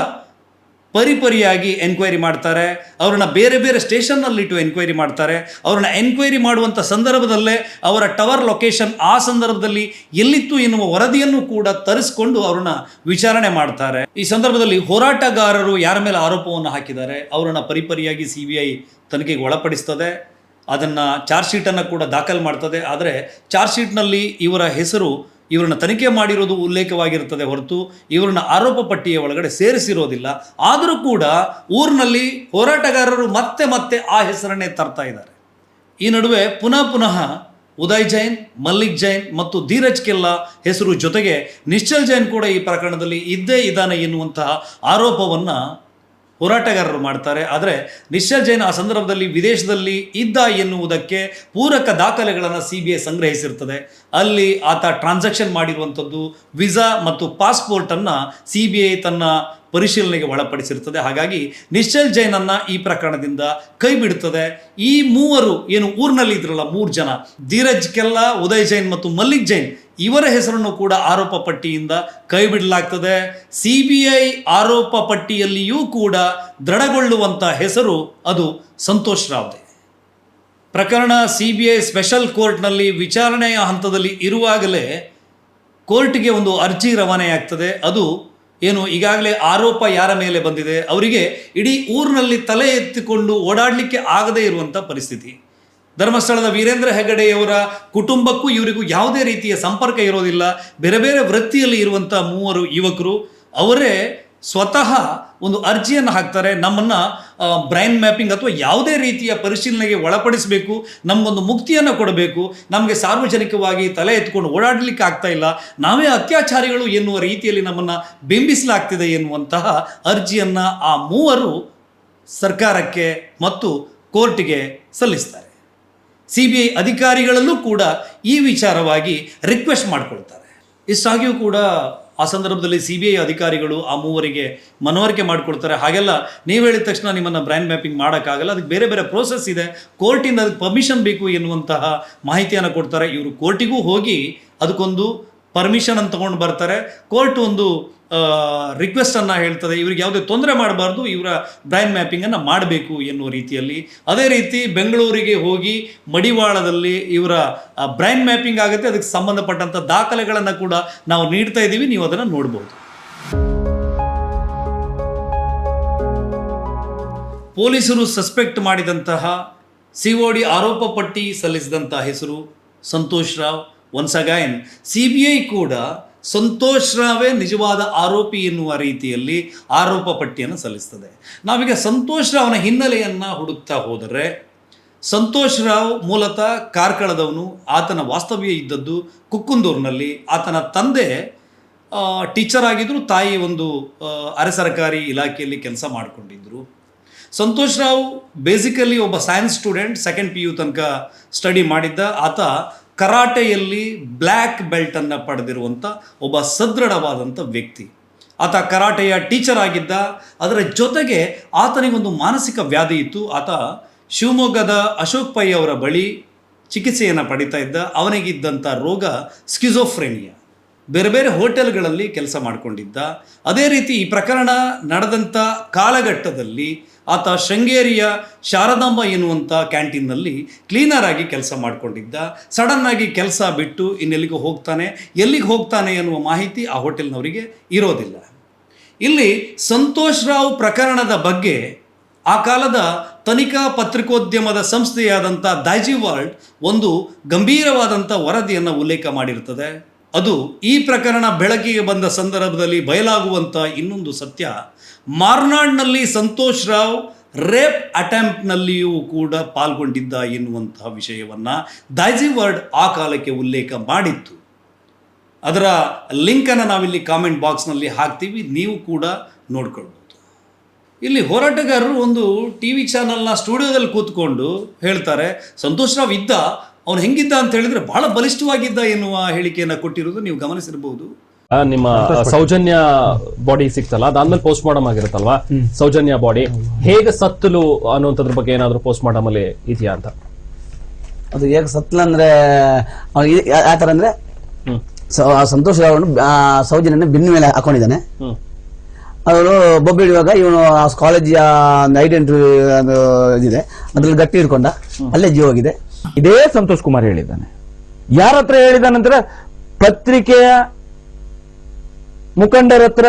ಪರಿಪರಿಯಾಗಿ ಎನ್ಕ್ವೈರಿ ಮಾಡ್ತಾರೆ. ಅವ್ರನ್ನ ಬೇರೆ ಬೇರೆ ಸ್ಟೇಷನ್ನಲ್ಲಿಟ್ಟು ಎನ್ಕ್ವೈರಿ ಮಾಡ್ತಾರೆ. ಅವ್ರನ್ನ ಎನ್ಕ್ವೈರಿ ಮಾಡುವಂಥ ಸಂದರ್ಭದಲ್ಲೇ ಅವರ ಟವರ್ ಲೊಕೇಶನ್ ಆ ಸಂದರ್ಭದಲ್ಲಿ ಎಲ್ಲಿತ್ತು ಎನ್ನುವ ವರದಿಯನ್ನು ಕೂಡ ತರಿಸ್ಕೊಂಡು ಅವ್ರನ್ನ ವಿಚಾರಣೆ ಮಾಡ್ತಾರೆ. ಈ ಸಂದರ್ಭದಲ್ಲಿ ಹೋರಾಟಗಾರರು ಯಾರ ಮೇಲೆ ಆರೋಪವನ್ನು ಹಾಕಿದ್ದಾರೆ ಅವರನ್ನು ಪರಿಪರಿಯಾಗಿ CBI ತನಿಖೆಗೆ ಒಳಪಡಿಸ್ತದೆ. ಅದನ್ನು ಚಾರ್ಜ್ ಶೀಟನ್ನು ಕೂಡ ದಾಖಲು ಮಾಡ್ತದೆ. ಆದರೆ ಚಾರ್ಜ್ ಶೀಟ್ನಲ್ಲಿ ಇವರ ಹೆಸರು ಇವರನ್ನ ತನಿಖೆ ಮಾಡಿರೋದು ಉಲ್ಲೇಖವಾಗಿರುತ್ತದೆ ಹೊರತು ಇವರನ್ನ ಆರೋಪ ಪಟ್ಟಿಯ ಒಳಗಡೆ ಸೇರಿಸಿರೋದಿಲ್ಲ. ಆದರೂ ಕೂಡ ಊರಿನಲ್ಲಿ ಹೋರಾಟಗಾರರು ಮತ್ತೆ ಮತ್ತೆ ಆ ಹೆಸರನ್ನೇ ತರ್ತಾ ಇದ್ದಾರೆ. ಈ ನಡುವೆ ಪುನಃ ಉದಯ್ ಜೈನ್, ಮಲ್ಲಿಕ್ ಜೈನ್ ಮತ್ತು ಧೀರಜ್ ಕೆಲ್ಲಾ ಹೆಸರು ಜೊತೆಗೆ ನಿಶ್ಚಲ್ ಜೈನ್ ಕೂಡ ಈ ಪ್ರಕರಣದಲ್ಲಿ ಇದ್ದೇ ಇದ್ದಾನೆ ಎನ್ನುವಂತಹ ಆರೋಪವನ್ನು ಹೋರಾಟಗಾರರು ಮಾಡ್ತಾರೆ. ಆದರೆ ನಿಶ್ಚಲ್ ಜೈನ್ ಆ ಸಂದರ್ಭದಲ್ಲಿ ವಿದೇಶದಲ್ಲಿ ಇದ್ದ ಎನ್ನುವುದಕ್ಕೆ ಪೂರಕ ದಾಖಲೆಗಳನ್ನು CBI ಸಂಗ್ರಹಿಸಿರ್ತದೆ. ಅಲ್ಲಿ ಆತ ಟ್ರಾನ್ಸಾಕ್ಷನ್ ಮಾಡಿರುವಂಥದ್ದು ವೀಸಾ ಮತ್ತು ಪಾಸ್ಪೋರ್ಟನ್ನು CBI ತನ್ನ ಪರಿಶೀಲನೆಗೆ ಒಳಪಡಿಸಿರ್ತದೆ. ಹಾಗಾಗಿ ನಿಶ್ಚಲ್ ಜೈನನ್ನು ಈ ಪ್ರಕರಣದಿಂದ ಕೈ ಬಿಡುತ್ತದೆ. ಈ ಮೂವರು ಏನು ಊರಿನಲ್ಲಿ ಇದ್ರಲ್ಲ 3 ಜನ, ಧೀರಜ್ ಕೆಲ್ಲಾ, ಉದಯ್ ಜೈನ್ ಮತ್ತು ಮಲ್ಲಿಕ್ ಜೈನ್, ಇವರ ಹೆಸರನ್ನು ಕೂಡ ಆರೋಪ ಪಟ್ಟಿಯಿಂದ ಕೈ ಬಿಡಲಾಗ್ತದೆ. CBI ಆರೋಪ ಪಟ್ಟಿಯಲ್ಲಿಯೂ ಕೂಡ ದೃಢಗೊಳ್ಳುವಂಥ ಹೆಸರು ಅದು ಸಂತೋಷ್ ರಾವ್ದೇ. ಪ್ರಕರಣ CBI ಸ್ಪೆಷಲ್ ಕೋರ್ಟ್ನಲ್ಲಿ ವಿಚಾರಣೆಯ ಹಂತದಲ್ಲಿ ಇರುವಾಗಲೇ ಕೋರ್ಟ್ಗೆ ಒಂದು ಅರ್ಜಿ ರವಾನೆಯಾಗ್ತದೆ. ಅದು ಏನು ಈಗಾಗಲೇ ಆರೋಪ ಯಾರ ಮೇಲೆ ಬಂದಿದೆ ಅವರಿಗೆ ಇಡೀ ಊರಿನಲ್ಲಿ ತಲೆ ಎತ್ತಿಕೊಂಡು ಓಡಾಡಲಿಕ್ಕೆ ಆಗದೇ ಇರುವಂಥ ಪರಿಸ್ಥಿತಿ. ಧರ್ಮಸ್ಥಳದ ವೀರೇಂದ್ರ ಹೆಗಡೆಯವರ ಕುಟುಂಬಕ್ಕೂ ಇವರಿಗೂ ಯಾವುದೇ ರೀತಿಯ ಸಂಪರ್ಕ ಇರೋದಿಲ್ಲ. ಬೇರೆ ಬೇರೆ ವೃತ್ತಿಯಲ್ಲಿ ಇರುವಂಥ 3 ಯುವಕರು ಅವರೇ ಸ್ವತಃ ಒಂದು ಅರ್ಜಿಯನ್ನು ಹಾಕ್ತಾರೆ. ನಮ್ಮನ್ನು ಬ್ರೈನ್ ಮ್ಯಾಪಿಂಗ್ ಅಥವಾ ಯಾವುದೇ ರೀತಿಯ ಪರಿಶೀಲನೆಗೆ ಒಳಪಡಿಸಬೇಕು, ನಮಗೊಂದು ಮುಕ್ತಿಯನ್ನು ಕೊಡಬೇಕು, ನಮಗೆ ಸಾರ್ವಜನಿಕವಾಗಿ ತಲೆ ಎತ್ಕೊಂಡು ಓಡಾಡಲಿಕ್ಕೆ ಆಗ್ತಾ ಇಲ್ಲ, ನಾವೇ ಅತ್ಯಾಚಾರಿಗಳು ಎನ್ನುವ ರೀತಿಯಲ್ಲಿ ನಮ್ಮನ್ನು ಬಿಂಬಿಸಲಾಗ್ತಿದೆ ಎನ್ನುವಂತಹ ಅರ್ಜಿಯನ್ನು ಆ 3 ಸರ್ಕಾರಕ್ಕೆ ಮತ್ತು ಕೋರ್ಟಿಗೆ ಸಲ್ಲಿಸ್ತಾರೆ. CBI ಅಧಿಕಾರಿಗಳಲ್ಲೂ ಕೂಡ ಈ ವಿಚಾರವಾಗಿ ರಿಕ್ವೆಸ್ಟ್ ಮಾಡಿಕೊಳ್ತಾರೆ. ಇಷ್ಟಾಗಿಯೂ ಕೂಡ ಆ ಸಂದರ್ಭದಲ್ಲಿ CBI ಅಧಿಕಾರಿಗಳು ಆ 3 ಮನವರಿಕೆ ಮಾಡಿಕೊಡ್ತಾರೆ. ಹಾಗೆಲ್ಲ ನೀವು ಹೇಳಿದ ತಕ್ಷಣ ನಿಮ್ಮನ್ನು ಬ್ರೈನ್ ಮ್ಯಾಪಿಂಗ್ ಮಾಡೋಕ್ಕಾಗಲ್ಲ, ಅದಕ್ಕೆ ಬೇರೆ ಬೇರೆ ಪ್ರೋಸೆಸ್ ಇದೆ, ಕೋರ್ಟಿಂದ ಅದಕ್ಕೆ ಪರ್ಮಿಷನ್ ಬೇಕು ಎನ್ನುವಂತಹ ಮಾಹಿತಿಯನ್ನು ಕೊಡ್ತಾರೆ. ಇವರು ಕೋರ್ಟಿಗೂ ಹೋಗಿ ಅದಕ್ಕೊಂದು ಪರ್ಮಿಷನ್ ಅಂತ ತಗೊಂಡು ಬರ್ತಾರೆ. ಕೋರ್ಟ್ ಒಂದು ರಿಕ್ವೆಸ್ಟನ್ನು ಹೇಳ್ತದೆ, ಇವ್ರಿಗೆ ಯಾವುದೇ ತೊಂದರೆ ಮಾಡಬಾರ್ದು, ಇವರ ಬ್ರೈನ್ ಮ್ಯಾಪಿಂಗನ್ನು ಮಾಡಬೇಕು ಎನ್ನುವ ರೀತಿಯಲ್ಲಿ. ಅದೇ ರೀತಿ ಬೆಂಗಳೂರಿಗೆ ಹೋಗಿ ಮಡಿವಾಳದಲ್ಲಿ ಇವರ ಬ್ರೈನ್ ಮ್ಯಾಪಿಂಗ್ ಆಗುತ್ತೆ. ಅದಕ್ಕೆ ಸಂಬಂಧಪಟ್ಟಂಥ ದಾಖಲೆಗಳನ್ನು ಕೂಡ ನಾವು ನೀಡ್ತಾ ಇದ್ದೀವಿ, ನೀವು ಅದನ್ನು ನೋಡ್ಬೋದು. ಪೊಲೀಸರು ಸಸ್ಪೆಕ್ಟ್ ಮಾಡಿದಂತಹ COD ಆರೋಪ ಪಟ್ಟಿ ಸಲ್ಲಿಸಿದಂಥ ಹೆಸರು Santosh Rao. Once again CBI ಕೂಡ ಸಂತೋಷ್ ರಾವೇ ನಿಜವಾದ ಆರೋಪಿ ಎನ್ನುವ ರೀತಿಯಲ್ಲಿ ಆರೋಪ ಪಟ್ಟಿಯನ್ನು ಸಲ್ಲಿಸ್ತದೆ. ನಾವೀಗ ಸಂತೋಷ್ ರಾವ್ನ ಹಿನ್ನೆಲೆಯನ್ನು ಹುಡುಕ್ತಾ ಹೋದರೆ, ಸಂತೋಷ್ ರಾವ್ ಮೂಲತಃ ಕಾರ್ಕಳದವನು. ಆತನ ವಾಸ್ತವ್ಯ ಇದ್ದದ್ದು ಕುಕ್ಕುಂದೂರಿನಲ್ಲಿ. ಆತನ ತಂದೆ ಟೀಚರ್ ಆಗಿದ್ದರು, ತಾಯಿ ಒಂದು ಅರೆ ಸರ್ಕಾರಿ ಇಲಾಖೆಯಲ್ಲಿ ಕೆಲಸ ಮಾಡಿಕೊಂಡಿದ್ದರು. ಸಂತೋಷ್ ರಾವ್ ಬೇಸಿಕಲಿ ಒಬ್ಬ ಸೈನ್ಸ್ ಸ್ಟೂಡೆಂಟ್, 2nd PU ತನಕ ಸ್ಟಡಿ ಮಾಡಿದ್ದ. ಆತ ಕರಾಟೆಯಲ್ಲಿ ಬ್ಲ್ಯಾಕ್ ಬೆಲ್ಟನ್ನು ಪಡೆದಿರುವಂಥ ಒಬ್ಬ ಸದೃಢವಾದಂಥ ವ್ಯಕ್ತಿ. ಆತ ಕರಾಟೆಯ ಟೀಚರ್ ಆಗಿದ್ದ. ಅದರ ಜೊತೆಗೆ ಆತನಿಗೊಂದು ಮಾನಸಿಕ ವ್ಯಾಧಿ ಇತ್ತು. ಆತ ಶಿವಮೊಗ್ಗದ ಅಶೋಕ್ ಪೈ ಅವರ ಬಳಿ ಚಿಕಿತ್ಸೆಯನ್ನು ಪಡಿತಾ ಇದ್ದ. ಅವನಿಗಿದ್ದಂಥ ರೋಗ ಸ್ಕಿಜೋಫ್ರೆನಿಯಾ. ಬೇರೆ ಬೇರೆ ಹೋಟೆಲ್ಗಳಲ್ಲಿ ಕೆಲಸ ಮಾಡಿಕೊಂಡಿದ್ದ. ಅದೇ ರೀತಿ ಈ ಪ್ರಕರಣ ನಡೆದಂಥ ಕಾಲಘಟ್ಟದಲ್ಲಿ ಆತ ಶೃಂಗೇರಿಯ ಶಾರದಾಂಬ ಎನ್ನುವಂಥ ಕ್ಯಾಂಟೀನ್ನಲ್ಲಿ ಕ್ಲೀನರ್ ಆಗಿ ಕೆಲಸ ಮಾಡಿಕೊಂಡಿದ್ದ. ಸಡನ್ನಾಗಿ ಕೆಲಸ ಬಿಟ್ಟು ಇನ್ನೆಲ್ಲಿಗೂ ಹೋಗ್ತಾನೆ. ಎಲ್ಲಿಗೆ ಹೋಗ್ತಾನೆ ಎನ್ನುವ ಮಾಹಿತಿ ಆ ಹೋಟೆಲ್ನವರಿಗೆ ಇರೋದಿಲ್ಲ. ಇಲ್ಲಿ ಸಂತೋಷ್ ರಾವ್ ಪ್ರಕರಣದ ಬಗ್ಗೆ ಆ ಕಾಲದ ತನಿಖಾ ಪತ್ರಿಕೋದ್ಯಮದ ಸಂಸ್ಥೆಯಾದಂಥ ದೈಜಿ ವರ್ಲ್ಡ್ ಒಂದು ಗಂಭೀರವಾದಂಥ ವರದಿಯನ್ನು ಉಲ್ಲೇಖ ಮಾಡಿರ್ತದೆ. ಅದು ಈ ಪ್ರಕರಣ ಬೆಳಕಿಗೆ ಬಂದ ಸಂದರ್ಭದಲ್ಲಿ ಬಯಲಾಗುವಂಥ ಇನ್ನೊಂದು ಸತ್ಯ, ಮಾರ್ನಾಡ್ನಲ್ಲಿ ಸಂತೋಷ್ ರಾವ್ ರೇಪ್ ಅಟೆಂಪ್ಟ್ನಲ್ಲಿಯೂ ಕೂಡ ಪಾಲ್ಗೊಂಡಿದ್ದ ಎನ್ನುವಂತಹ ವಿಷಯವನ್ನು ದೈಜಿ ವರ್ಲ್ಡ್ ಆ ಕಾಲಕ್ಕೆ ಉಲ್ಲೇಖ ಮಾಡಿತ್ತು. ಅದರ ಲಿಂಕನ್ನು ನಾವಿಲ್ಲಿ ಕಾಮೆಂಟ್ ಬಾಕ್ಸ್ನಲ್ಲಿ ಹಾಕ್ತೀವಿ, ನೀವು ಕೂಡ ನೋಡ್ಕೊಳ್ಬೋದು. ಇಲ್ಲಿ ಹೋರಾಟಗಾರರು ಒಂದು TV ಚಾನಲ್ನ ಸ್ಟುಡಿಯೋದಲ್ಲಿ ಕೂತ್ಕೊಂಡು ಹೇಳ್ತಾರೆ, ಸಂತೋಷ್ ರಾವ್ ಇದ್ದ, ಅವನು ಹೆಂಗಿದ್ದ ಅಂತ ಹೇಳಿದ್ರೆ ಬಹಳ ಬಲಿಷ್ಠವಾಗಿದ್ದ ಎನ್ನುವ ಹೇಳಿಕೆಯನ್ನು ಕೊಟ್ಟಿರೋದು ನೀವು ಗಮನಿಸಿರಬಹುದು. ನಿಮ್ಮ ಸೌಜನ್ಯ ಬಾಡಿ ಸಿಕ್ತಲ್ಲ, ಅದಾದ್ಮೇಲೆ ಪೋಸ್ಟ್ ಮಾರ್ಟಮ್ ಆಗಿರುತ್ತಲ್ವಾ, ಸೌಜನ್ಯ ಬಾಡಿ ಹೇಗೆ ಸತ್ತಲು ಅನ್ನುವಂಥದ್ರ ಬಗ್ಗೆ ಏನಾದ್ರು ಪೋಸ್ಟ್ ಮಾರ್ಟಮ್ ಅಲ್ಲಿ ಇದೆಯಾ ಅಂತ? ಅದು ಹೇಗೆ ಸತ್ತಲ ಅಂದ್ರೆ ಯಾತರ ಅಂದ್ರೆ ಸಂತೋಷ್ ರಾವ್ ಸೌಜನ್ಯನ ಬೆನ್ನ ಮೇಲೆ ಹಾಕೊಂಡಿದ್ದಾನೆ. ಅವರು ಬೊಬ್ಬೆ ಹಿಡಿಯುವಾಗ ಇವನು ಕಾಲೇಜ್ ಐಡೆಂಟಿ ಇದಿದೆ ಅದ್ರಲ್ಲಿ ಗಟ್ಟಿ ಹಿಡ್ಕೊಂಡ, ಅಲ್ಲೇ ಜೀವ ಹೋಗಿದೆ. ಇದೇ ಸಂತೋಷ್ ಕುಮಾರ್ ಹೇಳಿದ್ದಾನೆ. ಯಾರ ಹತ್ರ ಹೇಳಿದಾನಂತರ ಪತ್ರಿಕೆಯ ಮುಖಂಡರ ಹತ್ರ,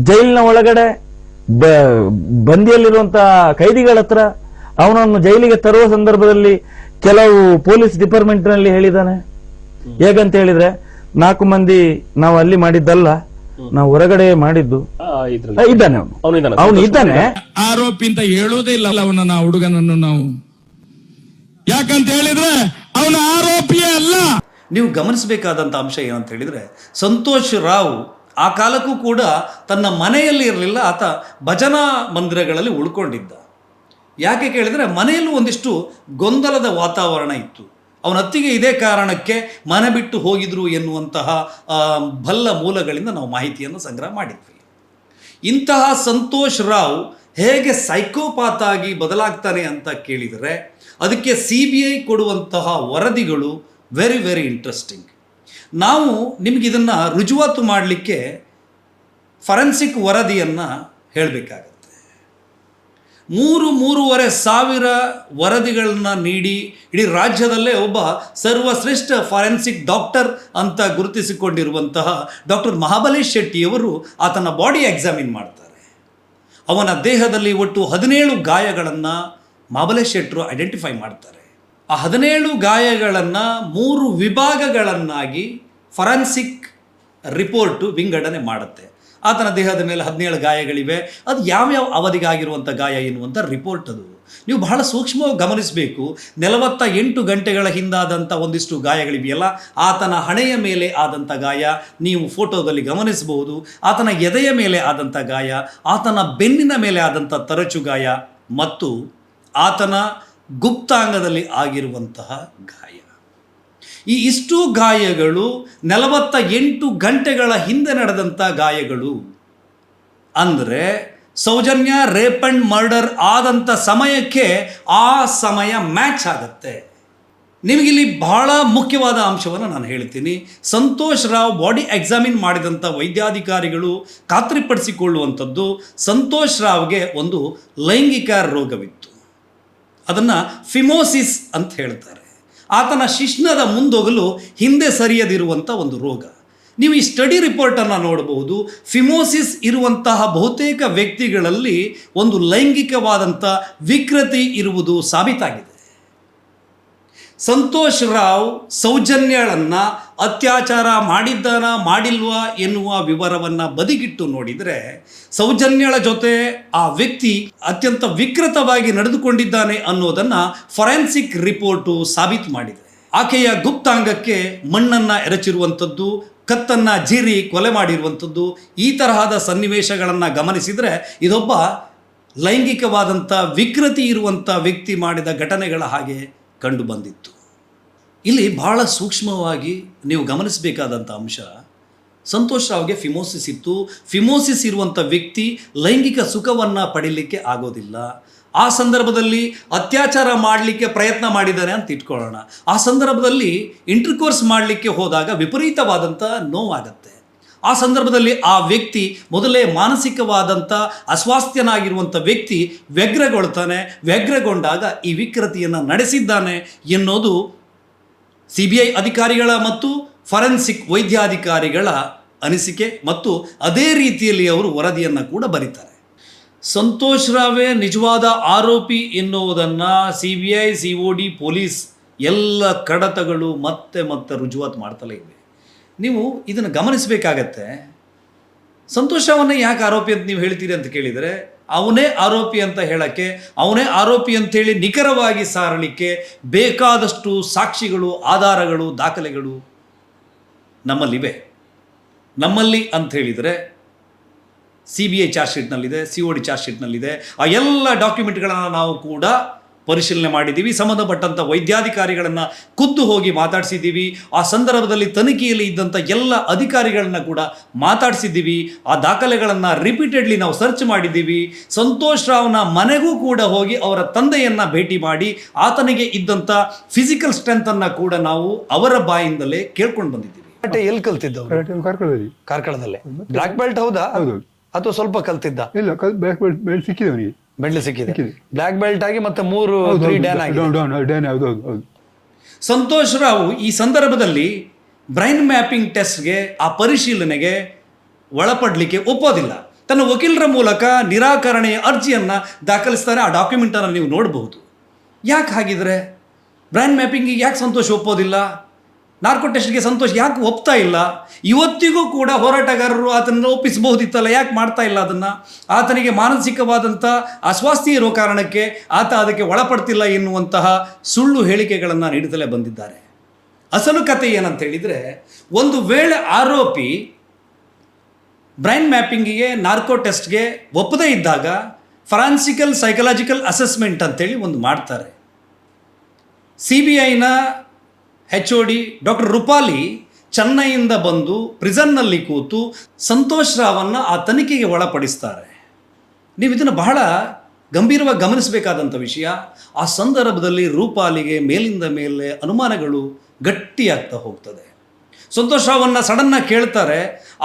ಜೈಲಿನ ಒಳಗಡೆ ಬಂದಿಯಲ್ಲಿರುವಂತ ಕೈದಿಗಳ ಹತ್ರ, ಅವನನ್ನು ಜೈಲಿಗೆ ತರುವ ಸಂದರ್ಭದಲ್ಲಿ ಕೆಲವು ಪೊಲೀಸ್ ಡಿಪಾರ್ಟ್ಮೆಂಟ್ ನಲ್ಲಿ ಹೇಳಿದ್ದಾನೆ. ಹೇಗಂತ ಹೇಳಿದ್ರೆ, 4 ಮಂದಿ ನಾವು ಅಲ್ಲಿ ಮಾಡಿದ್ದಲ್ಲ, ನಾವು ಹೊರಗಡೆ ಮಾಡಿದ್ದು. ಇದ್ದಾನೆ ಅವನು ಇದ್ದಾನೆ. ಆರೋಪಿ ಅಂತ ಹೇಳೋದೇ ಇಲ್ಲ ಅವನನ್ನ, ಹುಡುಗನನ್ನು ನಾವು. ಯಾಕಂತ ಹೇಳಿದ್ರೆ ಅವನ ಆರೋಪಿಯೇ ಅಲ್ಲ. ನೀವು ಗಮನಿಸಬೇಕಾದಂಥ ಅಂಶ ಏನಂತ ಹೇಳಿದರೆ, ಸಂತೋಷ್ ರಾವ್ ಆ ಕಾಲಕ್ಕೂ ಕೂಡ ತನ್ನ ಮನೆಯಲ್ಲಿ ಇರಲಿಲ್ಲ, ಆತ ಭಜನಾ ಮಂದಿರಗಳಲ್ಲಿ ಉಳ್ಕೊಂಡಿದ್ದ. ಯಾಕೆ ಕೇಳಿದರೆ ಮನೆಯಲ್ಲೂ ಒಂದಿಷ್ಟು ಗೊಂದಲದ ವಾತಾವರಣ ಇತ್ತು. ಅವನ ಅತ್ತಿಗೆ ಇದೇ ಕಾರಣಕ್ಕೆ ಮನೆ ಬಿಟ್ಟು ಹೋಗಿದ್ರು ಎನ್ನುವಂತಹ ಬಲ್ಲ ಮೂಲಗಳಿಂದ ನಾವು ಮಾಹಿತಿಯನ್ನು ಸಂಗ್ರಹ ಮಾಡಿದ್ವಿ. ಇಂತಹ ಸಂತೋಷ್ ರಾವ್ ಹೇಗೆ ಸೈಕೋಪಾತ್ ಆಗಿ ಬದಲಾಗ್ತಾನೆ ಅಂತ ಕೇಳಿದರೆ, ಅದಕ್ಕೆ CBI ಕೊಡುವಂತಹ ವರದಿಗಳು ವೆರಿ ವೆರಿ ಇಂಟ್ರೆಸ್ಟಿಂಗ್. ನಾವು ನಿಮಗಿದನ್ನು ರುಜುವಾತು ಮಾಡಲಿಕ್ಕೆ ಫರೆನ್ಸಿಕ್ ವರದಿಯನ್ನು ಹೇಳಬೇಕಾಗತ್ತೆ. 3-3.5 ಸಾವಿರ ವರದಿಗಳನ್ನು ನೀಡಿ ಇಡೀ ರಾಜ್ಯದಲ್ಲೇ ಒಬ್ಬ ಸರ್ವಶ್ರೇಷ್ಠ ಫಾರೆನ್ಸಿಕ್ ಡಾಕ್ಟರ್ ಅಂತ ಗುರುತಿಸಿಕೊಂಡಿರುವಂತಹ ಡಾಕ್ಟರ್ ಮಹಾಬಲೇಶ್ ಶೆಟ್ಟಿಯವರು ಆತನ ಬಾಡಿ ಎಕ್ಸಾಮಿನ್ ಮಾಡ್ತಾರೆ. ಅವನ ದೇಹದಲ್ಲಿ ಒಟ್ಟು 17 ಗಾಯಗಳನ್ನು ಮಹಾಬಲೇಶ್ ಶೆಟ್ಟರು ಐಡೆಂಟಿಫೈ ಮಾಡ್ತಾರೆ. ಆ 17 ಗಾಯಗಳನ್ನು 3 ವಿಭಾಗಗಳನ್ನಾಗಿ ಫಾರೆನ್ಸಿಕ್ ರಿಪೋರ್ಟು ವಿಂಗಡಣೆ ಮಾಡುತ್ತೆ. ಆತನ ದೇಹದ ಮೇಲೆ 17 ಗಾಯಗಳಿವೆ. ಅದು ಯಾವ್ಯಾವ ಅವಧಿಗಾಗಿರುವಂಥ ಗಾಯ ಎನ್ನುವಂಥ ರಿಪೋರ್ಟ್ ಅದು. ನೀವು ಬಹಳ ಸೂಕ್ಷ್ಮವಾಗಿ ಗಮನಿಸಬೇಕು. 48 ಗಂಟೆಗಳ ಹಿಂದಾದಂಥ ಒಂದಿಷ್ಟು ಗಾಯಗಳಿವೆಯಲ್ಲ, ಆತನ ಹಣೆಯ ಮೇಲೆ ಆದಂಥ ಗಾಯ ನೀವು ಫೋಟೋದಲ್ಲಿ ಗಮನಿಸಬಹುದು. ಆತನ ಎದೆಯ ಮೇಲೆ ಆದಂಥ ಗಾಯ, ಆತನ ಬೆನ್ನಿನ ಮೇಲೆ ಆದಂಥ ತರಚು ಗಾಯ ಮತ್ತು ಆತನ ಗುಪ್ತಾಂಗದಲ್ಲಿ ಆಗಿರುವಂತಹ ಗಾಯ. ಈ ಇಷ್ಟು ಗಾಯಗಳು 48 ಗಂಟೆಗಳ ಹಿಂದೆ ನಡೆದಂಥ ಗಾಯಗಳು. ಅಂದರೆ ಸೌಜನ್ಯ ರೇಪ್ ಆ್ಯಂಡ್ ಮರ್ಡರ್ ಆದಂಥ ಸಮಯಕ್ಕೆ ಆ ಸಮಯ ಮ್ಯಾಚ್ ಆಗುತ್ತೆ. ನಿಮಗಿಲ್ಲಿ ಬಹಳ ಮುಖ್ಯವಾದ ಅಂಶವನ್ನು ನಾನು ಹೇಳ್ತೀನಿ. ಸಂತೋಷ್ ರಾವ್ ಬಾಡಿ ಎಕ್ಸಾಮಿನ್ ಮಾಡಿದಂಥ ವೈದ್ಯಾಧಿಕಾರಿಗಳು ಖಾತ್ರಿಪಡಿಸಿಕೊಳ್ಳುವಂಥದ್ದು, ಸಂತೋಷ್ ರಾವ್ಗೆ ಒಂದು ಲೈಂಗಿಕ ರೋಗವಿತ್ತು. ಅದನ್ನು ಫಿಮೋಸಿಸ್ ಅಂತ ಹೇಳ್ತಾರೆ. ಆತನ ಶಿಶ್ನದ ಮುಂದೋಗಲು ಹಿಂದೆ ಸರಿಯದಿರುವಂಥ ಒಂದು ರೋಗ. ನೀವು ಈ ಸ್ಟಡಿ ರಿಪೋರ್ಟನ್ನು ನೋಡಬಹುದು. ಫಿಮೋಸಿಸ್ ಇರುವಂತಹ ಬಹುತೇಕ ವ್ಯಕ್ತಿಗಳಲ್ಲಿ ಒಂದು ಲೈಂಗಿಕವಾದಂಥ ವಿಕೃತಿ ಇರುವುದು ಸಾಬೀತಾಗಿದೆ. ಸಂತೋಷ್ ರಾವ್ ಸೌಜನ್ಯಳನ್ನು ಅತ್ಯಾಚಾರ ಮಾಡಿದ್ದಾನ ಮಾಡಿಲ್ವಾ ಎನ್ನುವ ವಿವರವನ್ನು ಬದಿಗಿಟ್ಟು ನೋಡಿದರೆ, ಸೌಜನ್ಯಳ ಜೊತೆ ಆ ವ್ಯಕ್ತಿ ಅತ್ಯಂತ ವಿಕೃತವಾಗಿ ನಡೆದುಕೊಂಡಿದ್ದಾನೆ ಅನ್ನೋದನ್ನು ಫೊರೆನ್ಸಿಕ್ ರಿಪೋರ್ಟು ಸಾಬೀತು ಮಾಡಿದೆ. ಆಕೆಯ ಗುಪ್ತಾಂಗಕ್ಕೆ ಮಣ್ಣನ್ನು ಎರಚಿರುವಂಥದ್ದು, ಕತ್ತನ್ನು ಜೀರಿ ಕೊಲೆ ಮಾಡಿರುವಂಥದ್ದು, ಈ ತರಹದ ಸನ್ನಿವೇಶಗಳನ್ನು ಗಮನಿಸಿದರೆ ಇದೊಬ್ಬ ಲೈಂಗಿಕವಾದಂಥ ವಿಕೃತಿ ಇರುವಂಥ ವ್ಯಕ್ತಿ ಮಾಡಿದ ಘಟನೆಗಳ ಹಾಗೆ ಕಂಡು ಬಂದಿತ್ತು. ಇಲ್ಲಿ ಬಹಳ ಸೂಕ್ಷ್ಮವಾಗಿ ನೀವು ಗಮನಿಸಬೇಕಾದಂಥ ಅಂಶ, ಸಂತೋಷ್ ರಾವ್ಗೆ ಫಿಮೋಸಿಸ್ ಇತ್ತು. ಫಿಮೋಸಿಸ್ ಇರುವಂಥ ವ್ಯಕ್ತಿ ಲೈಂಗಿಕ ಸುಖವನ್ನು ಪಡೀಲಿಕ್ಕೆ ಆಗೋದಿಲ್ಲ. ಆ ಸಂದರ್ಭದಲ್ಲಿ ಅತ್ಯಾಚಾರ ಮಾಡಲಿಕ್ಕೆ ಪ್ರಯತ್ನ ಮಾಡಿದ್ದಾನೆ ಅಂತ ಇಟ್ಕೊಳ್ಳೋಣ. ಆ ಸಂದರ್ಭದಲ್ಲಿ ಇಂಟರ್ಕೋರ್ಸ್ ಮಾಡಲಿಕ್ಕೆ ಹೋದಾಗ ವಿಪರೀತವಾದಂಥ ನೋವಾಗತ್ತೆ. ಆ ಸಂದರ್ಭದಲ್ಲಿ ಆ ವ್ಯಕ್ತಿ ಮೊದಲೇ ಮಾನಸಿಕವಾದಂಥ ಅಸ್ವಾಸ್ಥ್ಯನಾಗಿರುವಂಥ ವ್ಯಕ್ತಿ ವ್ಯಗ್ರಗೊಳ್ತಾನೆ. ವ್ಯಗ್ರಗೊಂಡಾಗ ಈ ವಿಕೃತಿಯನ್ನು ನಡೆಸಿದ್ದಾನೆ ಎನ್ನುವುದು CBI ಅಧಿಕಾರಿಗಳ ಮತ್ತು ಫಾರೆನ್ಸಿಕ್ ವೈದ್ಯಾಧಿಕಾರಿಗಳ ಅನಿಸಿಕೆ ಮತ್ತು ಅದೇ ರೀತಿಯಲ್ಲಿ ಅವರು ವರದಿಯನ್ನು ಕೂಡ ಬರೀತಾರೆ. ಸಂತೋಷ್ ರಾವೇ ನಿಜವಾದ ಆರೋಪಿ ಎನ್ನುವುದನ್ನು CBI, COD, ಪೊಲೀಸ್ ಎಲ್ಲ ಕಡತಗಳು ಮತ್ತೆ ಮತ್ತೆ ರುಜುವಾತು ಮಾಡ್ತಲೇ ಇವೆ. ನೀವು ಇದನ್ನು ಗಮನಿಸಬೇಕಾಗತ್ತೆ. ಸಂತೋಷವನ್ನೇ ಯಾಕೆ ಆರೋಪಿ ಅಂತ ನೀವು ಹೇಳ್ತೀರಿ ಅಂತ ಕೇಳಿದರೆ, ಅವನೇ ಆರೋಪಿ ಅಂತ ಹೇಳೋಕ್ಕೆ, ಅವನೇ ಆರೋಪಿ ಅಂಥೇಳಿ ನಿಖರವಾಗಿ ಸಾರಲಿಕ್ಕೆ ಬೇಕಾದಷ್ಟು ಸಾಕ್ಷಿಗಳು, ಆಧಾರಗಳು, ದಾಖಲೆಗಳು ನಮ್ಮಲ್ಲಿವೆ. ನಮ್ಮಲ್ಲಿ ಅಂತ ಹೇಳಿದರೆ CBI ಚಾರ್ಜ್ ಶೀಟ್ನಲ್ಲಿದೆ, COD ಚಾರ್ಜ್ ಶೀಟ್ನಲ್ಲಿದೆ. ಆ ಎಲ್ಲ ಡಾಕ್ಯುಮೆಂಟ್ಗಳನ್ನು ನಾವು ಕೂಡ ಪರಿಶೀಲನೆ ಮಾಡಿದ್ದೀವಿ. ಸಂಬಂಧಪಟ್ಟಂಥ ವೈದ್ಯಾಧಿಕಾರಿಗಳನ್ನು ಖುದ್ದು ಹೋಗಿ ಮಾತಾಡಿಸಿದ್ದೀವಿ. ಆ ಸಂದರ್ಭದಲ್ಲಿ ತನಿಖೆಯಲ್ಲಿ ಇದ್ದಂಥ ಎಲ್ಲ ಅಧಿಕಾರಿಗಳನ್ನ ಕೂಡ ಮಾತಾಡಿಸಿದ್ದೀವಿ. ಆ ದಾಖಲೆಗಳನ್ನು ರಿಪೀಟೆಡ್ಲಿ ನಾವು ಸರ್ಚ್ ಮಾಡಿದ್ದೀವಿ. ಸಂತೋಷ್ ರಾವ್ನ ಮನೆಗೂ ಕೂಡ ಹೋಗಿ ಅವರ ತಂದೆಯನ್ನು ಭೇಟಿ ಮಾಡಿ ಆತನಿಗೆ ಇದ್ದಂಥ ಫಿಸಿಕಲ್ ಸ್ಟ್ರೆಂತನ್ನು ಕೂಡ ನಾವು ಅವರ ಬಾಯಿಂದಲೇ ಕೇಳ್ಕೊಂಡು ಬಂದಿದ್ದೀವಿ. ಎಲ್ಲಿ ಕಲ್ತಿದ್ದವರು? ಕಾರ್ಕಳದಲ್ಲೇ. ಬ್ಲಾಕ್ ಬೆಲ್ಟ್ ಹೌದಾ ಅಥವಾ ಸ್ವಲ್ಪ ಕಲ್ತಿದ್ದ? ಇಲ್ಲ, ಬ್ಲಾಕ್ ಬೆಲ್ಟ್ ಸಿಕ್ಕಿದೆ ಅವನಿಗೆ. ಬೆಲ್ಟ್ ಸಿಕ್ಕಿದೆ. ಬ್ಲಾಕ್ ಬೆಲ್ಟ್ ಆಗಿ ಮತ್ತೆ 3 ಡ್ಯಾನ್ ಆಗಿದೆ. ಸಂತೋಷ್ ರಾವ್ ಈ ಸಂದರ್ಭದಲ್ಲಿ ಬ್ರೈನ್ ಮ್ಯಾಪಿಂಗ್ ಟೆಸ್ಟ್ಗೆ, ಆ ಪರಿಶೀಲನೆಗೆ ಒಳಪಡಲಿಕ್ಕೆ ಒಪ್ಪೋದಿಲ್ಲ. ತನ್ನ ವಕೀಲರ ಮೂಲಕ ನಿರಾಕರಣೆಯ ಅರ್ಜಿಯನ್ನು ದಾಖಲಿಸ್ತಾರೆ. ಆ ಡಾಕ್ಯುಮೆಂಟನ್ನು ನೀವು ನೋಡಬಹುದು. ಯಾಕೆ ಹಾಗಿದ್ರೆ ಬ್ರೈನ್ ಮ್ಯಾಪಿಂಗಿಗೆ ಯಾಕೆ ಸಂತೋಷ್ ಒಪ್ಪೋದಿಲ್ಲ? ನಾರ್ಕೋ ಟೆಸ್ಟ್ಗೆ ಸಂತೋಷ್ ಯಾಕೆ ಒಪ್ತಾ ಇಲ್ಲ? ಇವತ್ತಿಗೂ ಕೂಡ ಹೋರಾಟಗಾರರು ಆತನನ್ನು ಒಪ್ಪಿಸಬಹುದಿತ್ತಲ್ಲ, ಯಾಕೆ ಮಾಡ್ತಾ ಇಲ್ಲ ಅದನ್ನು? ಆತನಿಗೆ ಮಾನಸಿಕವಾದಂಥ ಅಸ್ವಾಸ್ಥ್ಯ ಇರೋ ಕಾರಣಕ್ಕೆ ಆತ ಅದಕ್ಕೆ ಒಳಪಡ್ತಿಲ್ಲ ಎನ್ನುವಂತಹ ಸುಳ್ಳು ಹೇಳಿಕೆಗಳನ್ನು ನೀಡುತ್ತಲೇ ಬಂದಿದ್ದಾರೆ. ಅಸಲು ಕತೆ ಏನಂತ ಹೇಳಿದರೆ, ಒಂದು ವೇಳೆ ಆರೋಪಿ ಬ್ರೈನ್ ಮ್ಯಾಪಿಂಗಿಗೆ ನಾರ್ಕೋ ಟೆಸ್ಟ್ಗೆ ಒಪ್ಪದೇ ಇದ್ದಾಗ ಫಾರೆನ್ಸಿಕಲ್ ಸೈಕಲಾಜಿಕಲ್ ಅಸೆಸ್ಮೆಂಟ್ ಅಂತೇಳಿ ಒಂದು ಮಾಡ್ತಾರೆ. CBIನ HOD ಡಾಕ್ಟರ್ ರೂಪಾಲಿ ಚೆನ್ನೈಯಿಂದ ಬಂದು ಪ್ರಿಸನ್ನಲ್ಲಿ ಕೂತು ಸಂತೋಷ್ ರಾವನ್ನು ಆ ತನಿಖೆಗೆ ಒಳಪಡಿಸ್ತಾರೆ. ನೀವು ಇದನ್ನು ಬಹಳ ಗಂಭೀರವಾಗಿ ಗಮನಿಸಬೇಕಾದಂಥ ವಿಷಯ. ಆ ಸಂದರ್ಭದಲ್ಲಿ ರೂಪಾಲಿಗೆ ಮೇಲಿಂದ ಮೇಲೆ ಅನುಮಾನಗಳು ಗಟ್ಟಿಯಾಗ್ತಾ ಹೋಗ್ತದೆ. ಸಂತೋಷ್ ರಾವನ್ನು ಸಡನ್ನಾಗಿ ಕೇಳ್ತಾರೆ,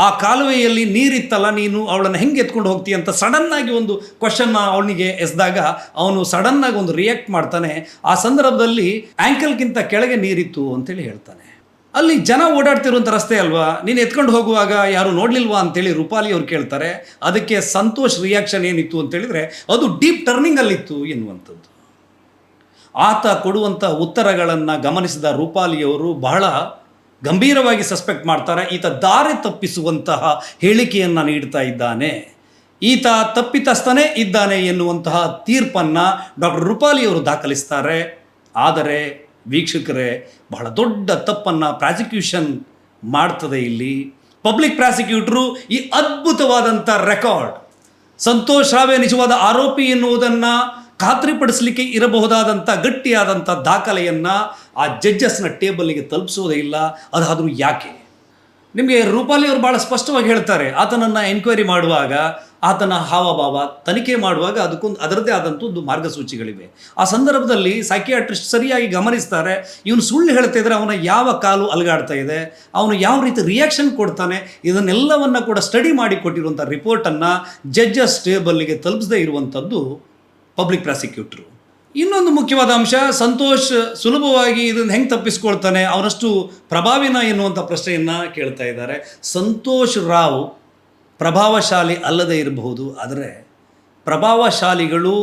ಆ ಕಾಲುವೆಯಲ್ಲಿ ನೀರಿತ್ತಲ್ಲ, ನೀನು ಅವಳನ್ನು ಹೆಂಗೆ ಎತ್ಕೊಂಡು ಹೋಗ್ತೀಯ ಅಂತ ಸಡನ್ನಾಗಿ ಒಂದು ಕ್ವಶನ್ನ ಅವನಿಗೆ ಎಸ್ದಾಗ ಅವನು ಸಡನ್ನಾಗಿ ಒಂದು ರಿಯಾಕ್ಟ್ ಮಾಡ್ತಾನೆ. ಆ ಸಂದರ್ಭದಲ್ಲಿ ಆ್ಯಂಕಲ್ಗಿಂತ ಕೆಳಗೆ ನೀರಿತ್ತು ಅಂತೇಳಿ ಹೇಳ್ತಾನೆ. ಅಲ್ಲಿ ಜನ ಓಡಾಡ್ತಿರುವಂಥ ರಸ್ತೆ ಅಲ್ವಾ, ನೀನು ಎತ್ಕೊಂಡು ಹೋಗುವಾಗ ಯಾರು ನೋಡಲಿಲ್ವಾ ಅಂತೇಳಿ ರೂಪಾಲಿ ಅವ್ರು ಕೇಳ್ತಾರೆ. ಅದಕ್ಕೆ ಸಂತೋಷ್ ರಿಯಾಕ್ಷನ್ ಏನಿತ್ತು ಅಂತೇಳಿದರೆ, ಅದು ಡೀಪ್ ಟರ್ನಿಂಗಲ್ಲಿತ್ತು ಎನ್ನುವಂಥದ್ದು. ಆತ ಕೊಡುವಂಥ ಉತ್ತರಗಳನ್ನು ಗಮನಿಸಿದ ರೂಪಾಲಿಯವರು ಬಹಳ ಗಂಭೀರವಾಗಿ ಸಸ್ಪೆಕ್ಟ್ ಮಾಡ್ತಾರೆ. ಈತ ದಾರಿ ತಪ್ಪಿಸುವಂತಹ ಹೇಳಿಕೆಯನ್ನು ನೀಡ್ತಾ ಇದ್ದಾನೆ, ಈತ ತಪ್ಪಿತಸ್ಥನೇ ಇದ್ದಾನೆ ಎನ್ನುವಂತಹ ತೀರ್ಪನ್ನು ಡಾಕ್ಟರ್ ರೂಪಾಲಿಯವರು ದಾಖಲಿಸ್ತಾರೆ. ಆದರೆ ವೀಕ್ಷಕರೇ, ಬಹಳ ದೊಡ್ಡ ತಪ್ಪನ್ನು ಪ್ರಾಸಿಕ್ಯೂಷನ್ ಮಾಡ್ತದೆ ಇಲ್ಲಿ. ಪಬ್ಲಿಕ್ ಪ್ರಾಸಿಕ್ಯೂಟರು ಈ ಅದ್ಭುತವಾದಂಥ ರೆಕಾರ್ಡ್, ಸಂತೋಷ್ ರಾವೇ ನಿಜವಾದ ಆರೋಪಿ ಎನ್ನುವುದನ್ನು ಖಾತ್ರಿಪಡಿಸಲಿಕ್ಕೆ ಇರಬಹುದಾದಂಥ ಗಟ್ಟಿಯಾದಂಥ ದಾಖಲೆಯನ್ನು ಆ ಜಡ್ಜಸ್ನ ಟೇಬಲ್ಗೆ ತಲುಪಿಸೋದೇ ಇಲ್ಲ. ಅದಾದರೂ ಯಾಕೆ? ನಿಮಗೆ ರೂಪಾಲಿ ಅವರು ಭಾಳ ಸ್ಪಷ್ಟವಾಗಿ ಹೇಳ್ತಾರೆ, ಆತನನ್ನು ಎನ್ಕ್ವೈರಿ ಮಾಡುವಾಗ, ಆತನ ಹಾವಭಾವ ತನಿಖೆ ಮಾಡುವಾಗ ಅದರದ್ದೇ ಆದಂಥ ಒಂದು ಮಾರ್ಗಸೂಚಿಗಳಿವೆ. ಆ ಸಂದರ್ಭದಲ್ಲಿ ಸೈಕಿಯಾಟ್ರಿಸ್ಟ್ ಸರಿಯಾಗಿ ಗಮನಿಸ್ತಾರೆ, ಇವನು ಸುಳ್ಳು ಹೇಳ್ತಾ ಇದ್ರೆ ಅವನ ಯಾವ ಕಾಲು ಅಲಗಾಡ್ತಾ ಇದೆ, ಅವನು ಯಾವ ರೀತಿ ರಿಯಾಕ್ಷನ್ ಕೊಡ್ತಾನೆ, ಇದನ್ನೆಲ್ಲವನ್ನು ಕೂಡ ಸ್ಟಡಿ ಮಾಡಿ ಕೊಟ್ಟಿರುವಂಥ ರಿಪೋರ್ಟನ್ನು ಜಡ್ಜಸ್ ಟೇಬಲ್ಗೆ ತಲುಪಿಸದೇ ಇರುವಂಥದ್ದು ಪಬ್ಲಿಕ್ ಪ್ರಾಸಿಕ್ಯೂಟ್ರು. ಇನ್ನೊಂದು ಮುಖ್ಯವಾದ ಅಂಶ, ಸಂತೋಷ್ ಸುಲಭವಾಗಿ ಇದನ್ನು ಹೆಂಗೆ ತಪ್ಪಿಸ್ಕೊಳ್ತಾನೆ, ಅವನಷ್ಟು ಪ್ರಭಾವಿನ ಎನ್ನುವಂಥ ಪ್ರಶ್ನೆಯನ್ನು ಕೇಳ್ತಾ ಇದ್ದಾರೆ. ಸಂತೋಷ್ ರಾವ್ ಪ್ರಭಾವಶಾಲಿ ಅಲ್ಲದೇ ಇರಬಹುದು, ಆದರೆ ಪ್ರಭಾವಶಾಲಿಗಳು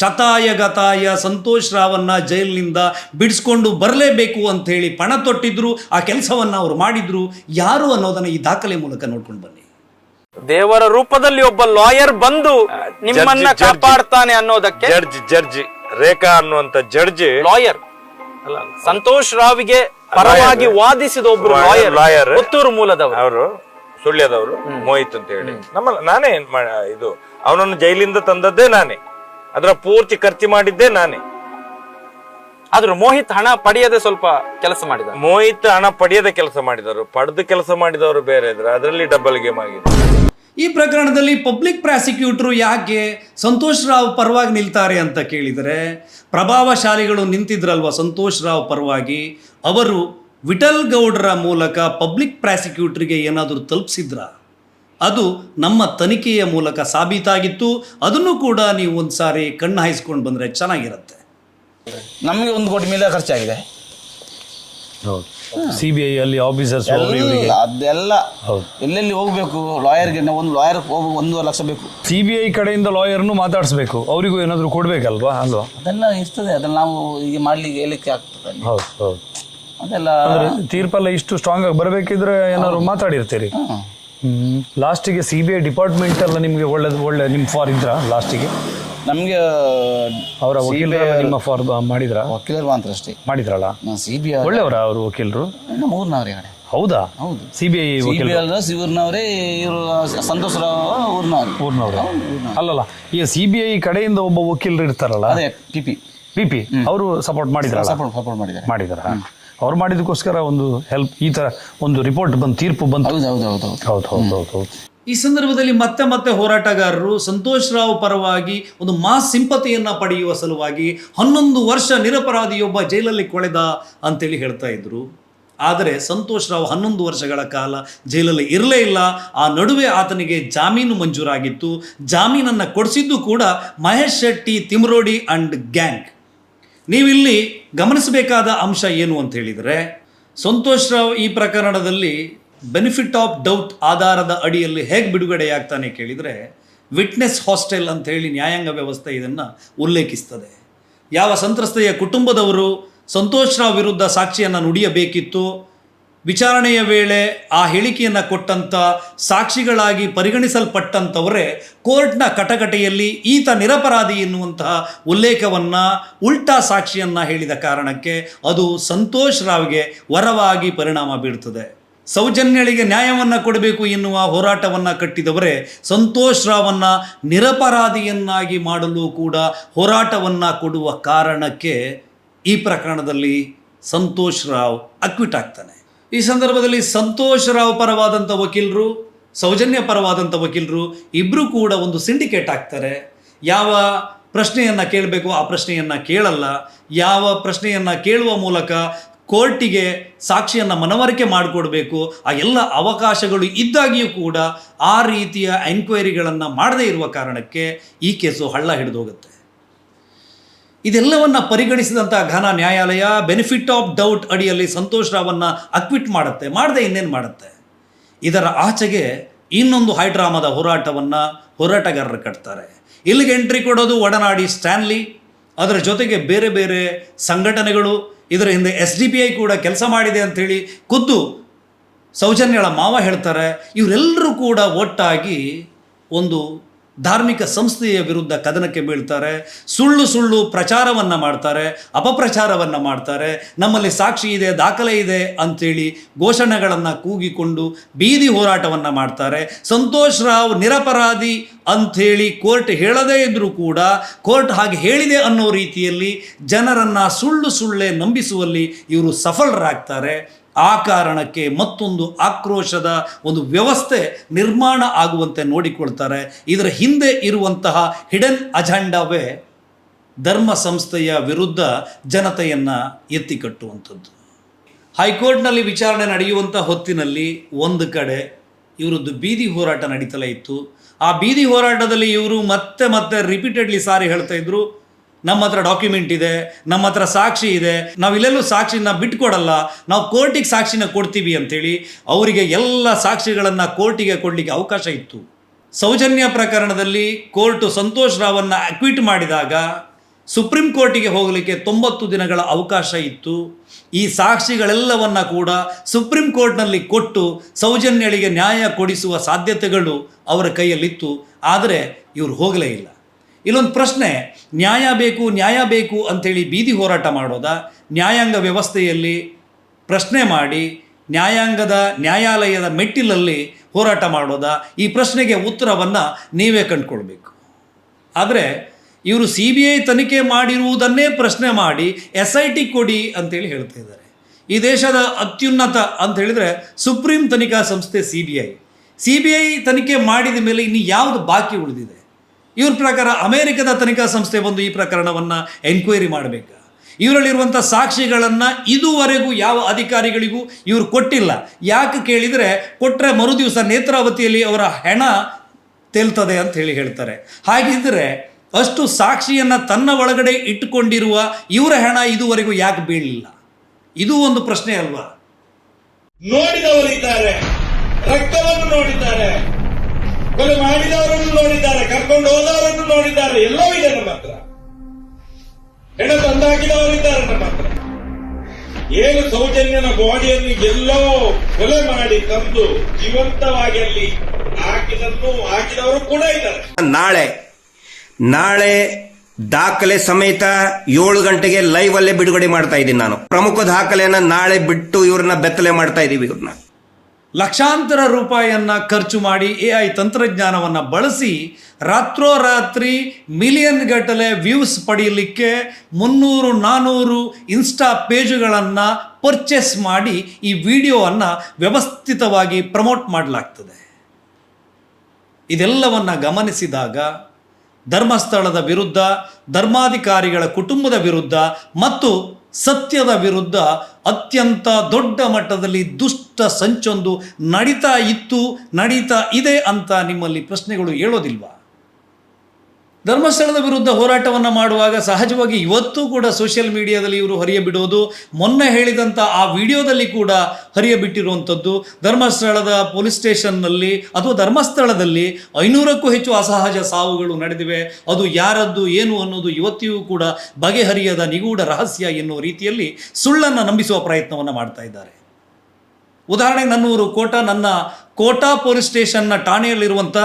ಶತಾಯಗತಾಯ ಸಂತೋಷ್ ರಾವನ್ನು ಜೈಲಿನಿಂದ ಬಿಡಿಸ್ಕೊಂಡು ಬರಲೇಬೇಕು ಅಂಥೇಳಿ ಪಣ ತೊಟ್ಟಿದ್ರು, ಆ ಕೆಲಸವನ್ನು ಅವರು ಮಾಡಿದ್ರು. ಯಾರು ಅನ್ನೋದನ್ನು ಈ ದಾಖಲೆ ಮೂಲಕ ನೋಡ್ಕೊಂಡು ಬನ್ನಿ. ದೇವರ ರೂಪದಲ್ಲಿ ಒಬ್ಬ ಲಾಯರ್ ಬಂದು ನಿಮ್ಮನ್ನ ಕಾಪಾಡ್ತಾನೆ ಅನ್ನೋದಕ್ಕೆ ಜಡ್ಜ್ ರೇಖಾ ಅನ್ನುವಂತ ಜಡ್ಜ್ ಲಾಯರ್ ಅಲ್ಲ, ಸಂತೋಷ್ ರಾವ್ಗೆ ಪರವಾಗಿ ವಾದಿಸಿದ ಒಬ್ರು ಲಾಯರ್ ಪುತ್ತೂರು ಮೂಲದವರು, ಅವರು ಸುಳ್ಯದವರು, ಮೋಹಿತ್ ಅಂತ ಹೇಳಿ. ನಾನೇ ಇದು ಅವನನ್ನು ಜೈಲಿಂದ ತಂದದ್ದೇ ನಾನೇ, ಅದರ ಪೂರ್ತಿ ಖರ್ಚು ಮಾಡಿದ್ದೇ ನಾನೇ. ಆದ್ರೂ ಮೋಹಿತ್ ಹಣ ಪಡೆಯದೆ ಸ್ವಲ್ಪ ಕೆಲಸ ಮಾಡಿದ. ಮೋಹಿತ್ ಹಣ ಪಡೆಯದೆ ಕೆಲಸ ಮಾಡಿದವರು, ಪಡೆದು ಕೆಲಸ ಮಾಡಿದವರು ಬೇರೆ ಇದ್ರೆ ಅದರಲ್ಲಿ ಡಬಲ್ ಗೇಮ್ ಆಗಿದೆ. ಈ ಪ್ರಕರಣದಲ್ಲಿ ಪಬ್ಲಿಕ್ ಪ್ರಾಸಿಕ್ಯೂಟರು ಯಾಕೆ ಸಂತೋಷ್ ರಾವ್ ಪರವಾಗಿ ನಿಲ್ತಾರೆ ಅಂತ ಕೇಳಿದರೆ, ಪ್ರಭಾವಶಾಲಿಗಳು ನಿಂತಿದ್ರಲ್ವ ಸಂತೋಷ್ ರಾವ್ ಪರವಾಗಿ, ಅವರು ವಿಠಲ್ ಗೌಡ್ರ ಮೂಲಕ ಪಬ್ಲಿಕ್ ಪ್ರಾಸಿಕ್ಯೂಟರ್ಗೆ ಏನಾದರೂ ತಲುಪಿಸಿದ್ರ? ಅದು ನಮ್ಮ ತನಿಖೆಯ ಮೂಲಕ ಸಾಬೀತಾಗಿತ್ತು. ಅದನ್ನು ಕೂಡ ನೀವು ಒಂದು ಸಾರಿ ಕಣ್ಣು ಹಾಯಿಸ್ಕೊಂಡು ಬಂದರೆ ಚೆನ್ನಾಗಿರುತ್ತೆ. ನಮಗೆ 1 ಕೋಟಿ ಮೇಲೆ ಖರ್ಚಾಗಿದೆ. CBI ಅಲ್ಲಿ ಆಫೀಸರ್ಸ್ ಅದೆಲ್ಲ ಎಲ್ಲೆಲ್ಲಿ ಹೋಗ್ಬೇಕು, ಲಾಯರ್ಗೆ ಒಂದು ಲಾಯರ್ 1.5 ಲಕ್ಷ ಬೇಕು. CBI ಕಡೆಯಿಂದ ಲಾಯರ್ನು ಮಾತಾಡಿಸ್ಬೇಕು, ಅವರಿಗೂ ಏನಾದರೂ ಕೊಡ್ಬೇಕಲ್ವಾ? ಅಲ್ವಾ? ಅದೆಲ್ಲ ಇರ್ತದೆ, ಅದನ್ನ ನಾವು ಈಗ ಮಾಡ್ಲಿಕ್ಕೆ ಹೇಳಿಕ್ಕೆ ಆಗ್ತದೆ. ಹೌದು. ಅದೆಲ್ಲ ತೀರ್ಪೆಲ್ಲ ಇಷ್ಟು ಸ್ಟ್ರಾಂಗ್ ಆಗಿ ಬರಬೇಕಿದ್ರೆ ಏನಾದ್ರು ಮಾತಾಡಿರ್ತೀರಿ. ಲಾಸ್ಟಿಗೆ CBI ಡಿಪಾರ್ಟ್ಮೆಂಟ್ ಎಲ್ಲ ನಿಮ್ಗೆ ಒಳ್ಳೆ ನಿಮ್ಮ ಫಾರ್ ಇದ್ರ? ಲಾಸ್ಟಿಗೆ ನಮ್ಗೆ ಅವರ ವಕೀಲರು ನಿಮ್ಮ ಫಾರ್ ಮಾಡಿದ್ರ? ವಕೀಲರು ಮಾತ್ರ ಅಷ್ಟೇ ಮಾಡಿದ್ರಲ್ಲ. CBI ಒಳ್ಳೆಯವರ ಅವರು ವಕೀಲರು? ಊರ್ನವ್ರೆ. ಹೌದಾ? ಹೌದು. CBI ವಕೀಲರು ಊರ್ನವರೇ. ಇವರು ಸಂತೋಷ್ ರಾವ್ ಊರ್ನವ್ರೆ. ಅಲ್ಲಲ್ಲ, ಈಗ CBI ಕಡೆಯಿಂದ ಒಬ್ಬ ವಕೀಲರು ಇರ್ತಾರಲ್ಲ, ಅದೇ PP ಅವರು ಸಪೋರ್ಟ್ ಮಾಡಿದ್ರ? ಸಪೋರ್ಟ್ ಮಾಡಿದಾರ. ಅವ್ರು ಮಾಡಿದಕ್ಕೋಸ್ಕರ ಒಂದು ಹೆಲ್ಪ್, ಈ ತರ ಒಂದು ರಿಪೋರ್ಟ್ ಬಂದು, ತೀರ್ಪು ಬಂತು. ಹೌದು. ಈ ಸಂದರ್ಭದಲ್ಲಿ ಮತ್ತೆ ಹೋರಾಟಗಾರರು ಸಂತೋಷ್ ರಾವ್ ಪರವಾಗಿ ಒಂದು ಮಾಸ್ ಸಿಂಪತಿಯನ್ನು ಪಡೆಯುವ ಸಲುವಾಗಿ 11 ವರ್ಷ ನಿರಪರಾಧಿಯೊಬ್ಬ ಜೈಲಲ್ಲಿ ಕೊಳೆದ ಅಂತೇಳಿ ಹೇಳ್ತಾ ಇದ್ರು. ಆದರೆ ಸಂತೋಷ್ ರಾವ್ 11 ವರ್ಷಗಳ ಕಾಲ ಜೈಲಲ್ಲಿ ಇರಲೇ ಇಲ್ಲ. ಆ ನಡುವೆ ಆತನಿಗೆ ಜಾಮೀನು ಮಂಜೂರಾಗಿತ್ತು. ಜಾಮೀನನ್ನು ಕೊಡಿಸಿದ್ದು ಕೂಡ ಮಹೇಶ್ ಶೆಟ್ಟಿ, ತಿಮ್ರೋಡಿ ಅಂಡ್ ಗ್ಯಾಂಗ್. ನೀವಿಲ್ಲಿ ಗಮನಿಸಬೇಕಾದ ಅಂಶ ಏನು ಅಂತ ಹೇಳಿದರೆ, ಸಂತೋಷ್ ರಾವ್ ಈ ಪ್ರಕರಣದಲ್ಲಿ ಬೆನಿಫಿಟ್ ಆಫ್ ಡೌಟ್ ಆಧಾರದ ಅಡಿಯಲ್ಲಿ ಹೇಗೆ ಬಿಡುಗಡೆಯಾಗ್ತಾನೆ ಕೇಳಿದರೆ, ವಿಟ್ನೆಸ್ ಹಾಸ್ಟೆಲ್ ಅಂತ ಹೇಳಿ ನ್ಯಾಯಾಂಗ ವ್ಯವಸ್ಥೆ ಇದನ್ನು ಉಲ್ಲೇಖಿಸ್ತದೆ. ಯಾವ ಸಂತ್ರಸ್ತೆಯ ಕುಟುಂಬದವರು ಸಂತೋಷ್ ರಾವ್ ವಿರುದ್ಧ ಸಾಕ್ಷಿಯನ್ನು ನುಡಿಯಬೇಕಿತ್ತು, ವಿಚಾರಣೆಯ ವೇಳೆ ಆ ಹೇಳಿಕೆಯನ್ನು ಕೊಟ್ಟಂಥ ಸಾಕ್ಷಿಗಳಾಗಿ ಪರಿಗಣಿಸಲ್ಪಟ್ಟಂಥವರೇ ಕೋರ್ಟ್ನ ಕಟಕಟೆಯಲ್ಲಿ ಈತ ನಿರಪರಾಧಿ ಎನ್ನುವಂತಹ ಉಲ್ಲೇಖವನ್ನು ಉಲ್ಟಾ ಸಾಕ್ಷಿಯನ್ನು ಹೇಳಿದ ಕಾರಣಕ್ಕೆ ಅದು ಸಂತೋಷ್ ರಾವ್ಗೆ ವರವಾಗಿ ಪರಿಣಾಮ ಬೀಳ್ತದೆ. ಸೌಜನ್ಯಳಿಗೆ ನ್ಯಾಯವನ್ನು ಕೊಡಬೇಕು ಎನ್ನುವ ಹೋರಾಟವನ್ನು ಕಟ್ಟಿದವರೇ ಸಂತೋಷ್ ರಾವನ್ನು ನಿರಪರಾಧಿಯನ್ನಾಗಿ ಮಾಡಲು ಕೂಡ ಹೋರಾಟವನ್ನು ಕೊಡುವ ಕಾರಣಕ್ಕೆ ಈ ಪ್ರಕರಣದಲ್ಲಿ ಸಂತೋಷ್ ರಾವ್ ಅಕ್ವಿಟ್ ಆಗ್ತಾನೆ. ಈ ಸಂದರ್ಭದಲ್ಲಿ ಸಂತೋಷ್ ರಾವ್ ಪರವಾದಂಥ ವಕೀಲರು, ಸೌಜನ್ಯ ಪರವಾದಂಥ ವಕೀಲರು ಇಬ್ಬರೂ ಕೂಡ ಒಂದು ಸಿಂಡಿಕೇಟ್ ಆಗ್ತಾರೆ. ಯಾವ ಪ್ರಶ್ನೆಯನ್ನು ಕೇಳಬೇಕು ಆ ಪ್ರಶ್ನೆಯನ್ನು ಕೇಳಲ್ಲ, ಯಾವ ಪ್ರಶ್ನೆಯನ್ನು ಕೇಳುವ ಮೂಲಕ ಕೋರ್ಟಿಗೆ ಸಾಕ್ಷಿಯನ್ನು ಮನವರಿಕೆ ಮಾಡಿಕೊಡ್ಬೇಕು ಆ ಎಲ್ಲ ಅವಕಾಶಗಳು ಇದ್ದಾಗಿಯೂ ಕೂಡ ಆ ರೀತಿಯ ಎನ್ಕ್ವೈರಿಗಳನ್ನು ಮಾಡದೇ ಇರುವ ಕಾರಣಕ್ಕೆ ಈ ಕೇಸು ಹಳ್ಳ ಹಿಡಿದೋಗುತ್ತೆ. ಇದೆಲ್ಲವನ್ನು ಪರಿಗಣಿಸಿದಂಥ ಘನ ನ್ಯಾಯಾಲಯ ಬೆನಿಫಿಟ್ ಆಫ್ ಡೌಟ್ ಅಡಿಯಲ್ಲಿ ಸಂತೋಷ್ ರಾವನ್ನು ಅಕ್ವಿಟ್ ಮಾಡುತ್ತೆ. ಮಾಡದೆ ಇನ್ನೇನು ಮಾಡುತ್ತೆ? ಇದರ ಆಚೆಗೆ ಇನ್ನೊಂದು ಹೈಡ್ರಾಮಾದ ಹೋರಾಟವನ್ನು ಹೋರಾಟಗಾರರು ಕಟ್ತಾರೆ. ಇಲ್ಲಿಗೆ ಎಂಟ್ರಿ ಕೊಡೋದು ಒಡನಾಡಿ ಸ್ಟ್ಯಾನ್ಲಿ, ಅದರ ಜೊತೆಗೆ ಬೇರೆ ಬೇರೆ ಸಂಘಟನೆಗಳು, ಇದರ ಹಿಂದೆ SDPI ಕೂಡ ಕೆಲಸ ಮಾಡಿದೆ ಅಂಥೇಳಿ ಖುದ್ದು ಸೌಜನ್ಯಳ ಮಾವ ಹೇಳ್ತಾರೆ. ಇವರೆಲ್ಲರೂ ಕೂಡ ಒಟ್ಟಾಗಿ ಒಂದು ಧಾರ್ಮಿಕ ಸಂಸ್ಥೆಯ ವಿರುದ್ಧ ಕದನಕ್ಕೆ ಬೀಳ್ತಾರೆ. ಸುಳ್ಳು ಸುಳ್ಳು ಪ್ರಚಾರವನ್ನು ಮಾಡ್ತಾರೆ, ಅಪಪ್ರಚಾರವನ್ನು ಮಾಡ್ತಾರೆ. ನಮ್ಮಲ್ಲಿ ಸಾಕ್ಷಿ ಇದೆ, ದಾಖಲೆ ಇದೆ ಅಂಥೇಳಿ ಘೋಷಣೆಗಳನ್ನು ಕೂಗಿಕೊಂಡು ಬೀದಿ ಹೋರಾಟವನ್ನು ಮಾಡ್ತಾರೆ. ಸಂತೋಷ್ ರಾವ್ ನಿರಪರಾಧಿ ಅಂಥೇಳಿ ಕೋರ್ಟ್ ಹೇಳದೇ ಇದ್ದರೂ ಕೂಡ ಕೋರ್ಟ್ ಹಾಗೆ ಹೇಳಿದೆ ಅನ್ನೋ ರೀತಿಯಲ್ಲಿ ಜನರನ್ನು ಸುಳ್ಳೆ ನಂಬಿಸುವಲ್ಲಿ ಇವರು ಸಫಲರಾಗ್ತಾರೆ. ಆ ಕಾರಣಕ್ಕೆ ಮತ್ತೊಂದು ಆಕ್ರೋಶದ ಒಂದು ವ್ಯವಸ್ಥೆ ನಿರ್ಮಾಣ ಆಗುವಂತೆ ನೋಡಿಕೊಳ್ತಾರೆ. ಇದರ ಹಿಂದೆ ಇರುವಂತಹ ಹಿಡನ್ ಅಜೆಂಡಾವೇ ಧರ್ಮ ಸಂಸ್ಥೆಯ ವಿರುದ್ಧ ಜನತೆಯನ್ನು ಎತ್ತಿಕಟ್ಟುವಂಥದ್ದು. ಹೈಕೋರ್ಟ್ನಲ್ಲಿ ವಿಚಾರಣೆ ನಡೆಯುವಂಥ ಹೊತ್ತಿನಲ್ಲಿ ಒಂದು ಕಡೆ ಇವರದ್ದು ಬೀದಿ ಹೋರಾಟ ನಡೀತಲೇ ಇತ್ತು. ಆ ಬೀದಿ ಹೋರಾಟದಲ್ಲಿ ಇವರು ಮತ್ತೆ ರಿಪೀಟೆಡ್ಲಿ ಸಾರಿ ಹೇಳ್ತಾ ಇದ್ರು, ನಮ್ಮ ಹತ್ರ ಡಾಕ್ಯುಮೆಂಟ್ ಇದೆ, ನಮ್ಮ ಹತ್ರ ಸಾಕ್ಷಿ ಇದೆ, ನಾವಿಲ್ಲೆಲ್ಲೂ ಸಾಕ್ಷಿನ ಬಿಟ್ಕೊಡಲ್ಲ, ನಾವು ಕೋರ್ಟಿಗೆ ಸಾಕ್ಷಿನ ಕೊಡ್ತೀವಿ ಅಂಥೇಳಿ ಅವರಿಗೆ ಎಲ್ಲ ಸಾಕ್ಷಿಗಳನ್ನು ಕೋರ್ಟಿಗೆ ಕೊಡಲಿಕ್ಕೆ ಅವಕಾಶ ಇತ್ತು. ಸೌಜನ್ಯ ಪ್ರಕರಣದಲ್ಲಿ ಕೋರ್ಟು ಸಂತೋಷ್ ರಾವನ್ನು ಅಕ್ವಿಟ್ ಮಾಡಿದಾಗ ಸುಪ್ರೀಂ ಕೋರ್ಟಿಗೆ ಹೋಗಲಿಕ್ಕೆ 90 ದಿನಗಳ ಅವಕಾಶ ಇತ್ತು. ಈ ಸಾಕ್ಷಿಗಳೆಲ್ಲವನ್ನು ಕೂಡ ಸುಪ್ರೀಂ ಕೋರ್ಟ್ನಲ್ಲಿ ಕೊಟ್ಟು ಸೌಜನ್ಯಳಿಗೆ ನ್ಯಾಯ ಕೊಡಿಸುವ ಸಾಧ್ಯತೆಗಳು ಅವರ ಕೈಯಲ್ಲಿತ್ತು. ಆದರೆ ಇವರು ಹೋಗಲೇ ಇಲ್ಲ. ಇಲ್ಲೊಂದು ಪ್ರಶ್ನೆ, ನ್ಯಾಯ ಬೇಕು ಅಂಥೇಳಿ ಬೀದಿ ಹೋರಾಟ ಮಾಡೋದಾ, ನ್ಯಾಯಾಂಗ ವ್ಯವಸ್ಥೆಯಲ್ಲಿ ಪ್ರಶ್ನೆ ಮಾಡಿ ನ್ಯಾಯಾಲಯದ ಮೆಟ್ಟಿಲಲ್ಲಿ ಹೋರಾಟ ಮಾಡೋದಾ? ಈ ಪ್ರಶ್ನೆಗೆ ಉತ್ತರವನ್ನು ನೀವೇ ಕಂಡುಕೊಳ್ಬೇಕು. ಆದರೆ ಇವರು CBI ತನಿಖೆ ಮಾಡಿರುವುದನ್ನೇ ಪ್ರಶ್ನೆ ಮಾಡಿ SIT ಕೊಡಿ ಅಂತೇಳಿ ಹೇಳ್ತಾ ಇದ್ದಾರೆ. ಈ ದೇಶದ ಅತ್ಯುನ್ನತ ಅಂತ ಹೇಳಿದರೆ ಸುಪ್ರೀಂ ತನಿಖಾ ಸಂಸ್ಥೆ CBI ತನಿಖೆ ಮಾಡಿದ ಮೇಲೆ ಇನ್ನು ಯಾವುದು ಬಾಕಿ ಉಳಿದಿದೆ? ಇವ್ರ ಪ್ರಕಾರ ಅಮೆರಿಕದ ತನಿಖಾ ಸಂಸ್ಥೆ ಬಂದು ಈ ಪ್ರಕರಣವನ್ನು ಎನ್ಕ್ವೈರಿ ಮಾಡಬೇಕಾ? ಇವರಲ್ಲಿರುವಂಥ ಸಾಕ್ಷಿಗಳನ್ನು ಇದುವರೆಗೂ ಯಾವ ಅಧಿಕಾರಿಗಳಿಗೂ ಇವರು ಕೊಟ್ಟಿಲ್ಲ. ಯಾಕೆ ಕೇಳಿದರೆ ಕೊಟ್ಟರೆ ಮರುದಿವಸ ನೇತ್ರಾವತಿಯಲ್ಲಿ ಅವರ ಹೆಣ ತೇಲ್ತದೆ ಅಂತ ಹೇಳ್ತಾರೆ. ಹಾಗಿದ್ದರೆ ಅಷ್ಟು ಸಾಕ್ಷಿಯನ್ನು ತನ್ನ ಒಳಗಡೆ ಇಟ್ಟುಕೊಂಡಿರುವ ಇವರ ಹೆಣ ಇದುವರೆಗೂ ಯಾಕೆ ಬೀಳಲಿಲ್ಲ? ಇದು ಒಂದು ಪ್ರಶ್ನೆ ಅಲ್ವಾ? ನೋಡಿದವರಿದ್ದಾರೆ, ರಕ್ತವನ್ನು ನೋಡಿದ್ದಾರೆ, ಕೊಲೆ ಮಾಡಿದವರನ್ನು ನೋಡಿದ್ದಾರೆ, ಕರ್ಕೊಂಡು ಹೋದವರನ್ನು ನೋಡಿದ್ದಾರೆ, ಎಲ್ಲವೂ ಇದೆ ನಮ್ಮ ಹತ್ರ. ಹೆಣ ತಂದಾಕಿದವರಿದ್ದಾರೆ ನಮ್ಮ ಹತ್ರ. ಏನು ಸೌಜನ್ಯನ ಬಾಡಿಯನ್ನು ಎಲ್ಲೋ ಕೊಲೆ ಮಾಡಿ ತಂದು ಜೀವಂತವಾಗಿ ಅಲ್ಲಿ ಹಾಕಿದವರು ಕೂಡ ಇದ್ದಾರೆ. ನಾಳೆ ದಾಖಲೆ ಸಮೇತ 7 ಗಂಟೆಗೆ ಲೈವ್ ಅಲ್ಲೇ ಬಿಡುಗಡೆ ಮಾಡ್ತಾ ಇದ್ದೀನಿ. ನಾನು ಪ್ರಮುಖ ದಾಖಲೆಯನ್ನ ನಾಳೆ ಬಿಟ್ಟು ಇವ್ರನ್ನ ಬೆತ್ತಲೆ ಮಾಡ್ತಾ ಇದೀವಿ. ಇವ್ರನ್ನ ಲಕ್ಷಾಂತರ ರೂಪಾಯಿಯನ್ನು ಖರ್ಚು ಮಾಡಿ AI ತಂತ್ರಜ್ಞಾನವನ್ನು ಬಳಸಿ ರಾತ್ರೋರಾತ್ರಿ ಮಿಲಿಯನ್ ಗಟ್ಟಲೆ ವ್ಯೂಸ್ ಪಡೆಯಲಿಕ್ಕೆ 300-400 ಇನ್ಸ್ಟಾ ಪೇಜುಗಳನ್ನು ಪರ್ಚೇಸ್ ಮಾಡಿ ಈ ವಿಡಿಯೋವನ್ನು ವ್ಯವಸ್ಥಿತವಾಗಿ ಪ್ರಮೋಟ್ ಮಾಡಲಾಗ್ತದೆ. ಇದೆಲ್ಲವನ್ನು ಗಮನಿಸಿದಾಗ ಧರ್ಮಸ್ಥಳದ ವಿರುದ್ಧ, ಧರ್ಮಾಧಿಕಾರಿಗಳ ಕುಟುಂಬದ ವಿರುದ್ಧ ಮತ್ತು ಸತ್ಯದ ವಿರುದ್ಧ ಅತ್ಯಂತ ದೊಡ್ಡ ಮಟ್ಟದಲ್ಲಿ ದುಷ್ಟ ಸಂಚೊಂದು ನಡೀತಾ ಇದೆ ಅಂತ ನಿಮ್ಮಲ್ಲಿ ಪ್ರಶ್ನೆಗಳು ಹೇಳೋದಿಲ್ವಾ? ಧರ್ಮಸ್ಥಳದ ವಿರುದ್ಧ ಹೋರಾಟವನ್ನು ಮಾಡುವಾಗ ಸಹಜವಾಗಿ ಇವತ್ತು ಕೂಡ ಸೋಷಿಯಲ್ ಮೀಡಿಯಾದಲ್ಲಿ ಇವರು ಹರಿಯಬಿಡೋದು, ಮೊನ್ನೆ ಹೇಳಿದಂಥ ಆ ವಿಡಿಯೋದಲ್ಲಿ ಕೂಡ ಹರಿಯಬಿಟ್ಟಿರುವಂಥದ್ದು. ಧರ್ಮಸ್ಥಳದ ಪೊಲೀಸ್ ಸ್ಟೇಷನ್ನಲ್ಲಿ ಅಥವಾ ಧರ್ಮಸ್ಥಳದಲ್ಲಿ 500ಕ್ಕೂ ಹೆಚ್ಚು ಅಸಹಜ ಸಾವುಗಳು ನಡೆದಿವೆ. ಅದು ಯಾರದ್ದು ಏನು ಅನ್ನೋದು ಇವತ್ತಿಗೂ ಕೂಡ ಬಗೆಹರಿಯದ ನಿಗೂಢ ರಹಸ್ಯ ಎನ್ನುವ ರೀತಿಯಲ್ಲಿ ಸುಳ್ಳನ್ನು ನಂಬಿಸುವ ಪ್ರಯತ್ನವನ್ನು ಮಾಡ್ತಾ ಇದ್ದಾರೆ. ಉದಾಹರಣೆಗೆ ನನ್ನೂರು ನನ್ನ ಕೋಟಾ ಪೊಲೀಸ್ ಸ್ಟೇಷನ್ನ ಠಾಣೆಯಲ್ಲಿರುವಂಥ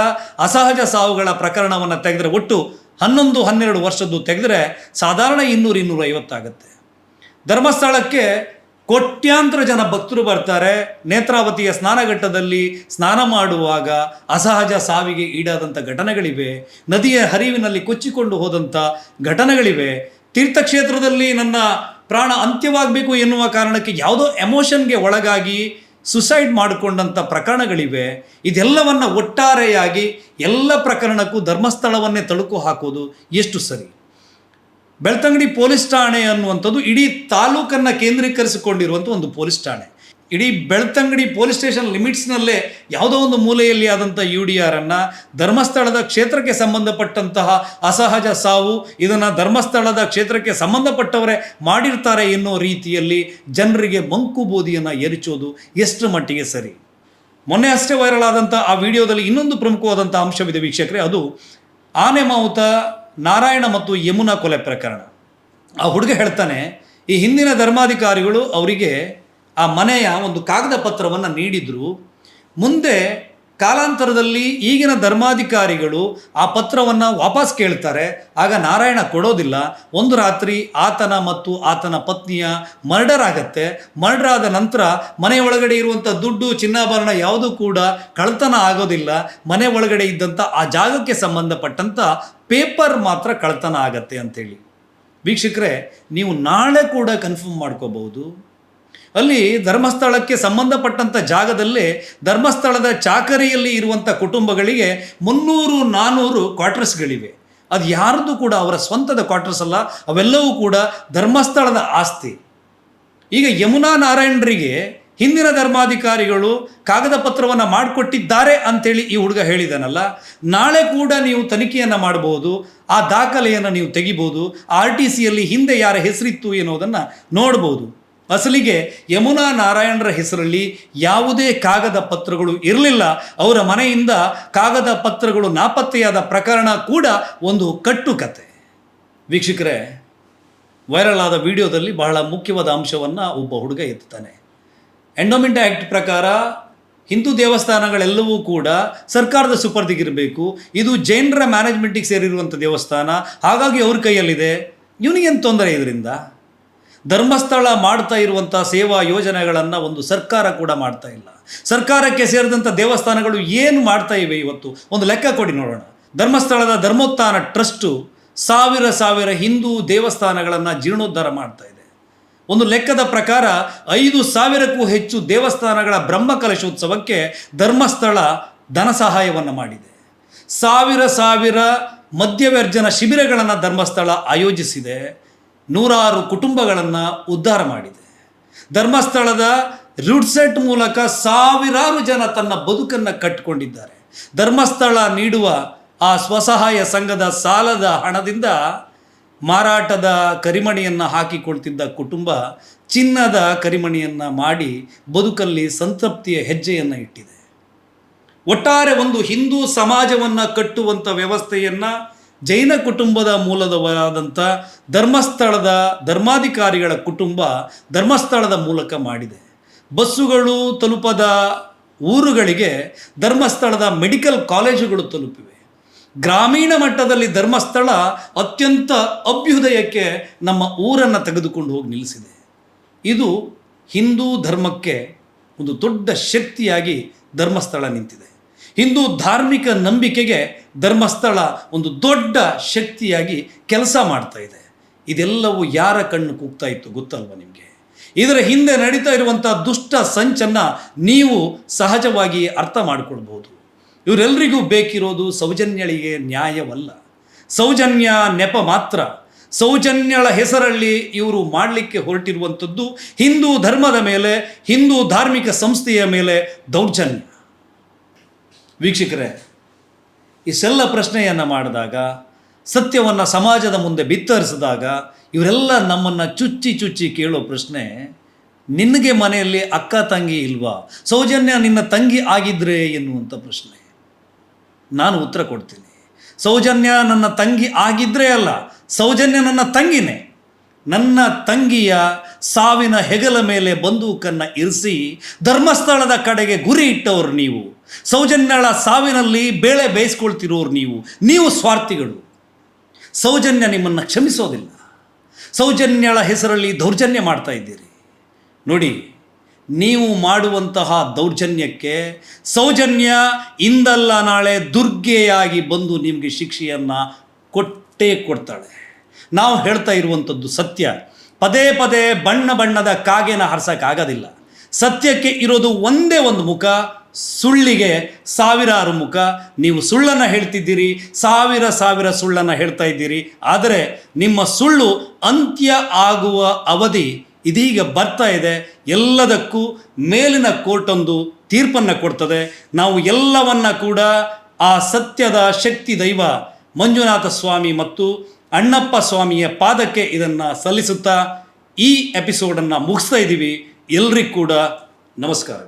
ಅಸಹಜ ಸಾವುಗಳ ಪ್ರಕರಣವನ್ನು ತೆಗೆದರೆ ಒಟ್ಟು 11-12 ವರ್ಷದ್ದು ತೆಗೆದರೆ ಸಾಧಾರಣ 200-250 ಆಗುತ್ತೆ. ಧರ್ಮಸ್ಥಳಕ್ಕೆ ಕೋಟ್ಯಾಂತರ ಜನ ಭಕ್ತರು ಬರ್ತಾರೆ. ನೇತ್ರಾವತಿಯ ಸ್ನಾನಘಟ್ಟದಲ್ಲಿ ಸ್ನಾನ ಮಾಡುವಾಗ ಅಸಹಜ ಸಾವಿಗೆ ಈಡಾದಂಥ ಘಟನೆಗಳಿವೆ. ನದಿಯ ಹರಿವಿನಲ್ಲಿ ಕೊಚ್ಚಿಕೊಂಡು ಹೋದಂಥ ಘಟನೆಗಳಿವೆ. ತೀರ್ಥಕ್ಷೇತ್ರದಲ್ಲಿ ನನ್ನ ಪ್ರಾಣ ಅಂತ್ಯವಾಗಬೇಕು ಎನ್ನುವ ಕಾರಣಕ್ಕೆ ಯಾವುದೋ ಎಮೋಷನ್ಗೆ ಒಳಗಾಗಿ ಸುಸೈಡ್ ಮಾಡಿಕೊಂಡಂಥ ಪ್ರಕರಣಗಳಿವೆ. ಇದೆಲ್ಲವನ್ನ ಒಟ್ಟಾರೆಯಾಗಿ ಎಲ್ಲ ಪ್ರಕರಣಕ್ಕೂ ಧರ್ಮಸ್ಥಳವನ್ನೇ ತಳುಕು ಹಾಕೋದು ಎಷ್ಟು ಸರಿ? ಬೆಳ್ತಂಗಡಿ ಪೊಲೀಸ್ ಠಾಣೆ ಅನ್ನುವಂಥದ್ದು ಇಡೀ ತಾಲೂಕನ್ನು ಕೇಂದ್ರೀಕರಿಸಿಕೊಂಡಿರುವಂಥ ಒಂದು ಪೊಲೀಸ್ ಠಾಣೆ. ಇಡೀ ಬೆಳ್ತಂಗಡಿ ಪೊಲೀಸ್ ಸ್ಟೇಷನ್ ಲಿಮಿಟ್ಸ್ನಲ್ಲೇ ಯಾವುದೋ ಒಂದು ಮೂಲೆಯಲ್ಲಿ ಆದಂಥ UDR ಅನ್ನು ಧರ್ಮಸ್ಥಳದ ಕ್ಷೇತ್ರಕ್ಕೆ ಸಂಬಂಧಪಟ್ಟಂತಹ ಅಸಹಜ ಸಾವು, ಇದನ್ನು ಧರ್ಮಸ್ಥಳದ ಕ್ಷೇತ್ರಕ್ಕೆ ಸಂಬಂಧಪಟ್ಟವರೇ ಮಾಡಿರ್ತಾರೆ ಎನ್ನೋ ರೀತಿಯಲ್ಲಿ ಜನರಿಗೆ ಮಂಕು ಬೂದಿಯನ್ನು ಎರಚೋದು ಎಷ್ಟು ಮಟ್ಟಿಗೆ ಸರಿ? ಮೊನ್ನೆ ಅಷ್ಟೇ ವೈರಲ್ ಆದಂಥ ಆ ವಿಡಿಯೋದಲ್ಲಿ ಇನ್ನೊಂದು ಪ್ರಮುಖವಾದಂಥ ಅಂಶವಿದೆ ವೀಕ್ಷಕರೇ. ಅದು ಆನೆ ಮಾವುತ ನಾರಾಯಣ ಮತ್ತು ಯಮುನಾ ಕೊಲೆ ಪ್ರಕರಣ. ಆ ಹುಡುಗ ಹೇಳ್ತಾನೆ, ಈ ಹಿಂದಿನ ಧರ್ಮಾಧಿಕಾರಿಗಳು ಅವರಿಗೆ ಆ ಮನೆಯ ಒಂದು ಕಾಗದ ಪತ್ರವನ್ನು ನೀಡಿದ್ರು. ಮುಂದೆ ಕಾಲಾಂತರದಲ್ಲಿ ಈಗಿನ ಧರ್ಮಾಧಿಕಾರಿಗಳು ಆ ಪತ್ರವನ್ನು ವಾಪಸ್ ಕೇಳ್ತಾರೆ. ಆಗ ನಾರಾಯಣ ಕೊಡೋದಿಲ್ಲ. ಒಂದು ರಾತ್ರಿ ಆತನ ಮತ್ತು ಆತನ ಪತ್ನಿಯ ಮರ್ಡರ್ ಆಗತ್ತೆ. ಮರ್ಡರ್ ಆದ ನಂತರ ಮನೆ ಒಳಗಡೆ ಇರುವಂಥ ದುಡ್ಡು, ಚಿನ್ನಾಭರಣ ಯಾವುದೂ ಕೂಡ ಕಳ್ತನ ಆಗೋದಿಲ್ಲ. ಮನೆ ಒಳಗಡೆ ಇದ್ದಂಥ ಆ ಜಾಗಕ್ಕೆ ಸಂಬಂಧಪಟ್ಟಂಥ ಪೇಪರ್ ಮಾತ್ರ ಕಳ್ತನ ಆಗತ್ತೆ ಅಂತೇಳಿ. ವೀಕ್ಷಕರೇ, ನೀವು ನಾಳೆ ಕೂಡ ಕನ್ಫರ್ಮ್ ಮಾಡ್ಕೋಬಹುದು. ಅಲ್ಲಿ ಧರ್ಮಸ್ಥಳಕ್ಕೆ ಸಂಬಂಧಪಟ್ಟಂಥ ಜಾಗದಲ್ಲೇ ಧರ್ಮಸ್ಥಳದ ಚಾಕರಿಯಲ್ಲಿ ಇರುವಂಥ ಕುಟುಂಬಗಳಿಗೆ 300-400 ಕ್ವಾರ್ಟರ್ಸ್ಗಳಿವೆ. ಅದು ಯಾರ್ದು ಕೂಡ ಅವರ ಸ್ವಂತದ ಕ್ವಾರ್ಟರ್ಸ್ ಅಲ್ಲ, ಅವೆಲ್ಲವೂ ಕೂಡ ಧರ್ಮಸ್ಥಳದ ಆಸ್ತಿ. ಈಗ ಯಮುನಾ ನಾರಾಯಣರಿಗೆ ಹಿಂದಿನ ಧರ್ಮಾಧಿಕಾರಿಗಳು ಕಾಗದ ಪತ್ರವನ್ನು ಮಾಡಿಕೊಟ್ಟಿದ್ದಾರೆ ಅಂತೇಳಿ ಈ ಹುಡುಗ ಹೇಳಿದಾನಲ್ಲ, ನಾಳೆ ಕೂಡ ನೀವು ತನಿಖೆಯನ್ನು ಮಾಡಬಹುದು. ಆ ದಾಖಲೆಯನ್ನು ನೀವು ತೆಗಿಬೋದು. RTCಯಲ್ಲಿ ಹಿಂದೆ ಯಾರ ಹೆಸರಿತ್ತು ಎನ್ನುವುದನ್ನು ನೋಡ್ಬೋದು. ಅಸಲಿಗೆ ಯಮುನಾ ನಾರಾಯಣರ ಹೆಸರಲ್ಲಿ ಯಾವುದೇ ಕಾಗದ ಪತ್ರಗಳು ಇರಲಿಲ್ಲ. ಅವರ ಮನೆಯಿಂದ ಕಾಗದ ಪತ್ರಗಳು ನಾಪತ್ತೆಯಾದ ಪ್ರಕರಣ ಕೂಡ ಒಂದು ಕಟ್ಟುಕತೆ. ವೀಕ್ಷಕರೇ, ವೈರಲ್ ಆದ ವಿಡಿಯೋದಲ್ಲಿ ಬಹಳ ಮುಖ್ಯವಾದ ಅಂಶವನ್ನು ಒಬ್ಬ ಹುಡುಗ ಎತ್ತುತ್ತಾನೆ. ಎಂಡೋಮೆಂಟ್ ಆ್ಯಕ್ಟ್ ಪ್ರಕಾರ ಹಿಂದೂ ದೇವಸ್ಥಾನಗಳೆಲ್ಲವೂ ಕೂಡ ಸರ್ಕಾರದ ಸುಪರ್ದಿಗಿರಬೇಕು. ಇದು ಜೈನರ ಮ್ಯಾನೇಜ್ಮೆಂಟಿಗೆ ಸೇರಿರುವಂಥ ದೇವಸ್ಥಾನ, ಹಾಗಾಗಿ ಅವ್ರ ಕೈಯಲ್ಲಿದೆ. ಇವನಿಗೇನು ತೊಂದರೆ ಇದರಿಂದ? ಧರ್ಮಸ್ಥಳ ಮಾಡ್ತಾ ಇರುವಂಥ ಸೇವಾ ಯೋಜನೆಗಳನ್ನು ಒಂದು ಸರ್ಕಾರ ಕೂಡ ಮಾಡ್ತಾ ಇಲ್ಲ. ಸರ್ಕಾರಕ್ಕೆ ಸೇರಿದಂಥ ದೇವಸ್ಥಾನಗಳು ಏನು ಮಾಡ್ತಾ ಇವೆ ಇವತ್ತು? ಒಂದು ಲೆಕ್ಕ ಕೊಡಿ ನೋಡೋಣ. ಧರ್ಮಸ್ಥಳದ ಧರ್ಮೋತ್ಥಾನ ಟ್ರಸ್ಟು ಸಾವಿರ ಹಿಂದೂ ದೇವಸ್ಥಾನಗಳನ್ನು ಜೀರ್ಣೋದ್ಧಾರ ಮಾಡ್ತಾ ಇದೆ. ಒಂದು ಲೆಕ್ಕದ ಪ್ರಕಾರ 5,000ಕ್ಕೂ ಹೆಚ್ಚು ದೇವಸ್ಥಾನಗಳ ಬ್ರಹ್ಮಕಲಶೋತ್ಸವಕ್ಕೆ ಧರ್ಮಸ್ಥಳ ಧನ ಸಹಾಯವನ್ನು ಮಾಡಿದೆ. ಸಾವಿರ ಮದ್ಯವ್ಯರ್ಜನ ಶಿಬಿರಗಳನ್ನು ಧರ್ಮಸ್ಥಳ ಆಯೋಜಿಸಿದೆ. 100 ಕುಟುಂಬಗಳನ್ನು ಉದ್ಧಾರ ಮಾಡಿದೆ. ಧರ್ಮಸ್ಥಳದ ರುಡ್ಸೆಟ್ ಮೂಲಕ ಸಾವಿರಾರು ಜನ ತನ್ನ ಬದುಕನ್ನು ಕಟ್ಟಿಕೊಂಡಿದ್ದಾರೆ. ಧರ್ಮಸ್ಥಳ ನೀಡುವ ಆ ಸ್ವಸಹಾಯ ಸಂಘದ ಸಾಲದ ಹಣದಿಂದ ಮಾರಾಟದ ಕರಿಮಣಿಯನ್ನು ಹಾಕಿಕೊಳ್ತಿದ್ದ ಕುಟುಂಬ ಚಿನ್ನದ ಕರಿಮಣಿಯನ್ನು ಮಾಡಿ ಬದುಕಲ್ಲಿ ಸಂತೃಪ್ತಿಯ ಹೆಜ್ಜೆಯನ್ನು ಇಟ್ಟಿದೆ. ಒಟ್ಟಾರೆ ಒಂದು ಹಿಂದೂ ಸಮಾಜವನ್ನು ಕಟ್ಟುವಂಥ ವ್ಯವಸ್ಥೆಯನ್ನು ಜೈನ ಕುಟುಂಬದ ಮೂಲದವಾದಂಥ ಧರ್ಮಸ್ಥಳದ ಧರ್ಮಾಧಿಕಾರಿಗಳ ಕುಟುಂಬ ಧರ್ಮಸ್ಥಳದ ಮೂಲಕ ಮಾಡಿದೆ. ಬಸ್ಸುಗಳು ತಲುಪದ ಊರುಗಳಿಗೆ ಧರ್ಮಸ್ಥಳದ ಮೆಡಿಕಲ್ ಕಾಲೇಜುಗಳು ತಲುಪಿವೆ. ಗ್ರಾಮೀಣ ಮಟ್ಟದಲ್ಲಿ ಧರ್ಮಸ್ಥಳ ಅತ್ಯಂತ ಅಭ್ಯುದಯಕ್ಕೆ ನಮ್ಮ ಊರನ್ನು ತೆಗೆದುಕೊಂಡು ಹೋಗಿ ನಿಲ್ಲಿಸಿದೆ. ಇದು ಹಿಂದೂ ಧರ್ಮಕ್ಕೆ ಒಂದು ದೊಡ್ಡ ಶಕ್ತಿಯಾಗಿ ಧರ್ಮಸ್ಥಳ ನಿಂತಿದೆ. ಹಿಂದೂ ಧಾರ್ಮಿಕ ನಂಬಿಕೆಗೆ ಧರ್ಮಸ್ಥಳ ಒಂದು ದೊಡ್ಡ ಶಕ್ತಿಯಾಗಿ ಕೆಲಸ ಮಾಡ್ತಾ ಇದೆ. ಇದೆಲ್ಲವೂ ಯಾರ ಕಣ್ಣು ಕೂಗ್ತಾ ಇತ್ತು ಗೊತ್ತಲ್ವ ನಿಮಗೆ? ಇದರ ಹಿಂದೆ ನಡೀತಾ ಇರುವಂಥ ದುಷ್ಟ ಸಂಚನ್ನು ನೀವು ಸಹಜವಾಗಿ ಅರ್ಥ ಮಾಡಿಕೊಳ್ಬೋದು. ಇವರೆಲ್ಲರಿಗೂ ಬೇಕಿರೋದು ಸೌಜನ್ಯಳಿಗೆ ನ್ಯಾಯವಲ್ಲ, ಸೌಜನ್ಯ ನೆಪ ಮಾತ್ರ. ಸೌಜನ್ಯಳ ಹೆಸರಲ್ಲಿ ಇವರು ಮಾಡಲಿಕ್ಕೆ ಹೊರಟಿರುವಂಥದ್ದು ಹಿಂದೂ ಧರ್ಮದ ಮೇಲೆ, ಹಿಂದೂ ಧಾರ್ಮಿಕ ಸಂಸ್ಥೆಯ ಮೇಲೆ ದೌರ್ಜನ್ಯ. ವೀಕ್ಷಕರೇ, ಇಷ್ಟೆಲ್ಲ ಪ್ರಶ್ನೆಯನ್ನು ಮಾಡಿದಾಗ, ಸತ್ಯವನ್ನು ಸಮಾಜದ ಮುಂದೆ ಬಿತ್ತರಿಸಿದಾಗ ಇವರೆಲ್ಲ ನಮ್ಮನ್ನು ಚುಚ್ಚಿ ಕೇಳೋ ಪ್ರಶ್ನೆ, ನಿನಗೆ ಮನೆಯಲ್ಲಿ ಅಕ್ಕ ತಂಗಿ ಇಲ್ವಾ? ಸೌಜನ್ಯ ನಿನ್ನ ತಂಗಿ ಆಗಿದ್ರೆ ಎನ್ನುವಂಥ ಪ್ರಶ್ನೆ. ನಾನು ಉತ್ತರ ಕೊಡ್ತೀನಿ. ಸೌಜನ್ಯ ನನ್ನ ತಂಗಿ ಆಗಿದ್ರೇ ಅಲ್ಲ, ಸೌಜನ್ಯ ನನ್ನ ತಂಗಿನೇ. ನನ್ನ ತಂಗಿಯ ಸಾವಿನ ಹೆಗಲ ಮೇಲೆ ಬಂದೂಕನ್ನು ಇರಿಸಿ ಧರ್ಮಸ್ಥಳದ ಕಡೆಗೆ ಗುರಿ ಇಟ್ಟವರು ನೀವು. ಸೌಜನ್ಯಳ ಸಾವಿನಲ್ಲಿ ಬೇಳೆ ಬೇಯಿಸ್ಕೊಳ್ತಿರೋರು ನೀವು ಸ್ವಾರ್ಥಿಗಳು. ಸೌಜನ್ಯ ನಿಮ್ಮನ್ನು ಕ್ಷಮಿಸೋದಿಲ್ಲ. ಸೌಜನ್ಯಳ ಹೆಸರಲ್ಲಿ ದೌರ್ಜನ್ಯ ಮಾಡ್ತಾ ಇದ್ದೀರಿ. ನೋಡಿ, ನೀವು ಮಾಡುವಂತಹ ದೌರ್ಜನ್ಯಕ್ಕೆ ಸೌಜನ್ಯ ಇಂದಲ್ಲ ನಾಳೆ ದುರ್ಗೆಯಾಗಿ ಬಂದು ನಿಮಗೆ ಶಿಕ್ಷೆಯನ್ನು ಕೊಟ್ಟೇ ಕೊಡ್ತಾಳೆ. ನಾವು ಹೇಳ್ತಾ ಇರುವಂಥದ್ದು ಸತ್ಯ. ಪದೇ ಪದೇ ಬಣ್ಣ ಬಣ್ಣದ ಕಾಗೆನ ಹಾರಿಸೋಕ್ಕಾಗೋದಿಲ್ಲ. ಸತ್ಯಕ್ಕೆ ಇರೋದು ಒಂದೇ ಒಂದು ಮುಖ, ಸುಳ್ಳಿಗೆ ಸಾವಿರಾರು ಮುಖ. ನೀವು ಸುಳ್ಳನ್ನು ಹೇಳ್ತಿದ್ದೀರಿ, ಸಾವಿರ ಸುಳ್ಳನ್ನು ಹೇಳ್ತಾ ಇದ್ದೀರಿ. ಆದರೆ ನಿಮ್ಮ ಸುಳ್ಳು ಅಂತ್ಯ ಆಗುವ ಅವಧಿ ಇದೀಗ ಬರ್ತಾ ಇದೆ. ಎಲ್ಲದಕ್ಕೂ ಮೇಲಿನ ಕೋರ್ಟೊಂದು ತೀರ್ಪನ್ನು ಕೊಡ್ತದೆ. ನಾವು ಎಲ್ಲವನ್ನ ಕೂಡ ಆ ಸತ್ಯದ ಶಕ್ತಿ ದೈವ ಮಂಜುನಾಥ ಸ್ವಾಮಿ ಮತ್ತು ಅಣ್ಣಪ್ಪ ಸ್ವಾಮಿಯ ಪಾದಕ್ಕೆ ಇದನ್ನು ಸಲ್ಲಿಸುತ್ತಾ ಈ ಎಪಿಸೋಡನ್ನು ಮುಗಿಸ್ತಾ ಇದ್ದೀವಿ. ಎಲ್ರಿಗೂ ಕೂಡ ನಮಸ್ಕಾರ.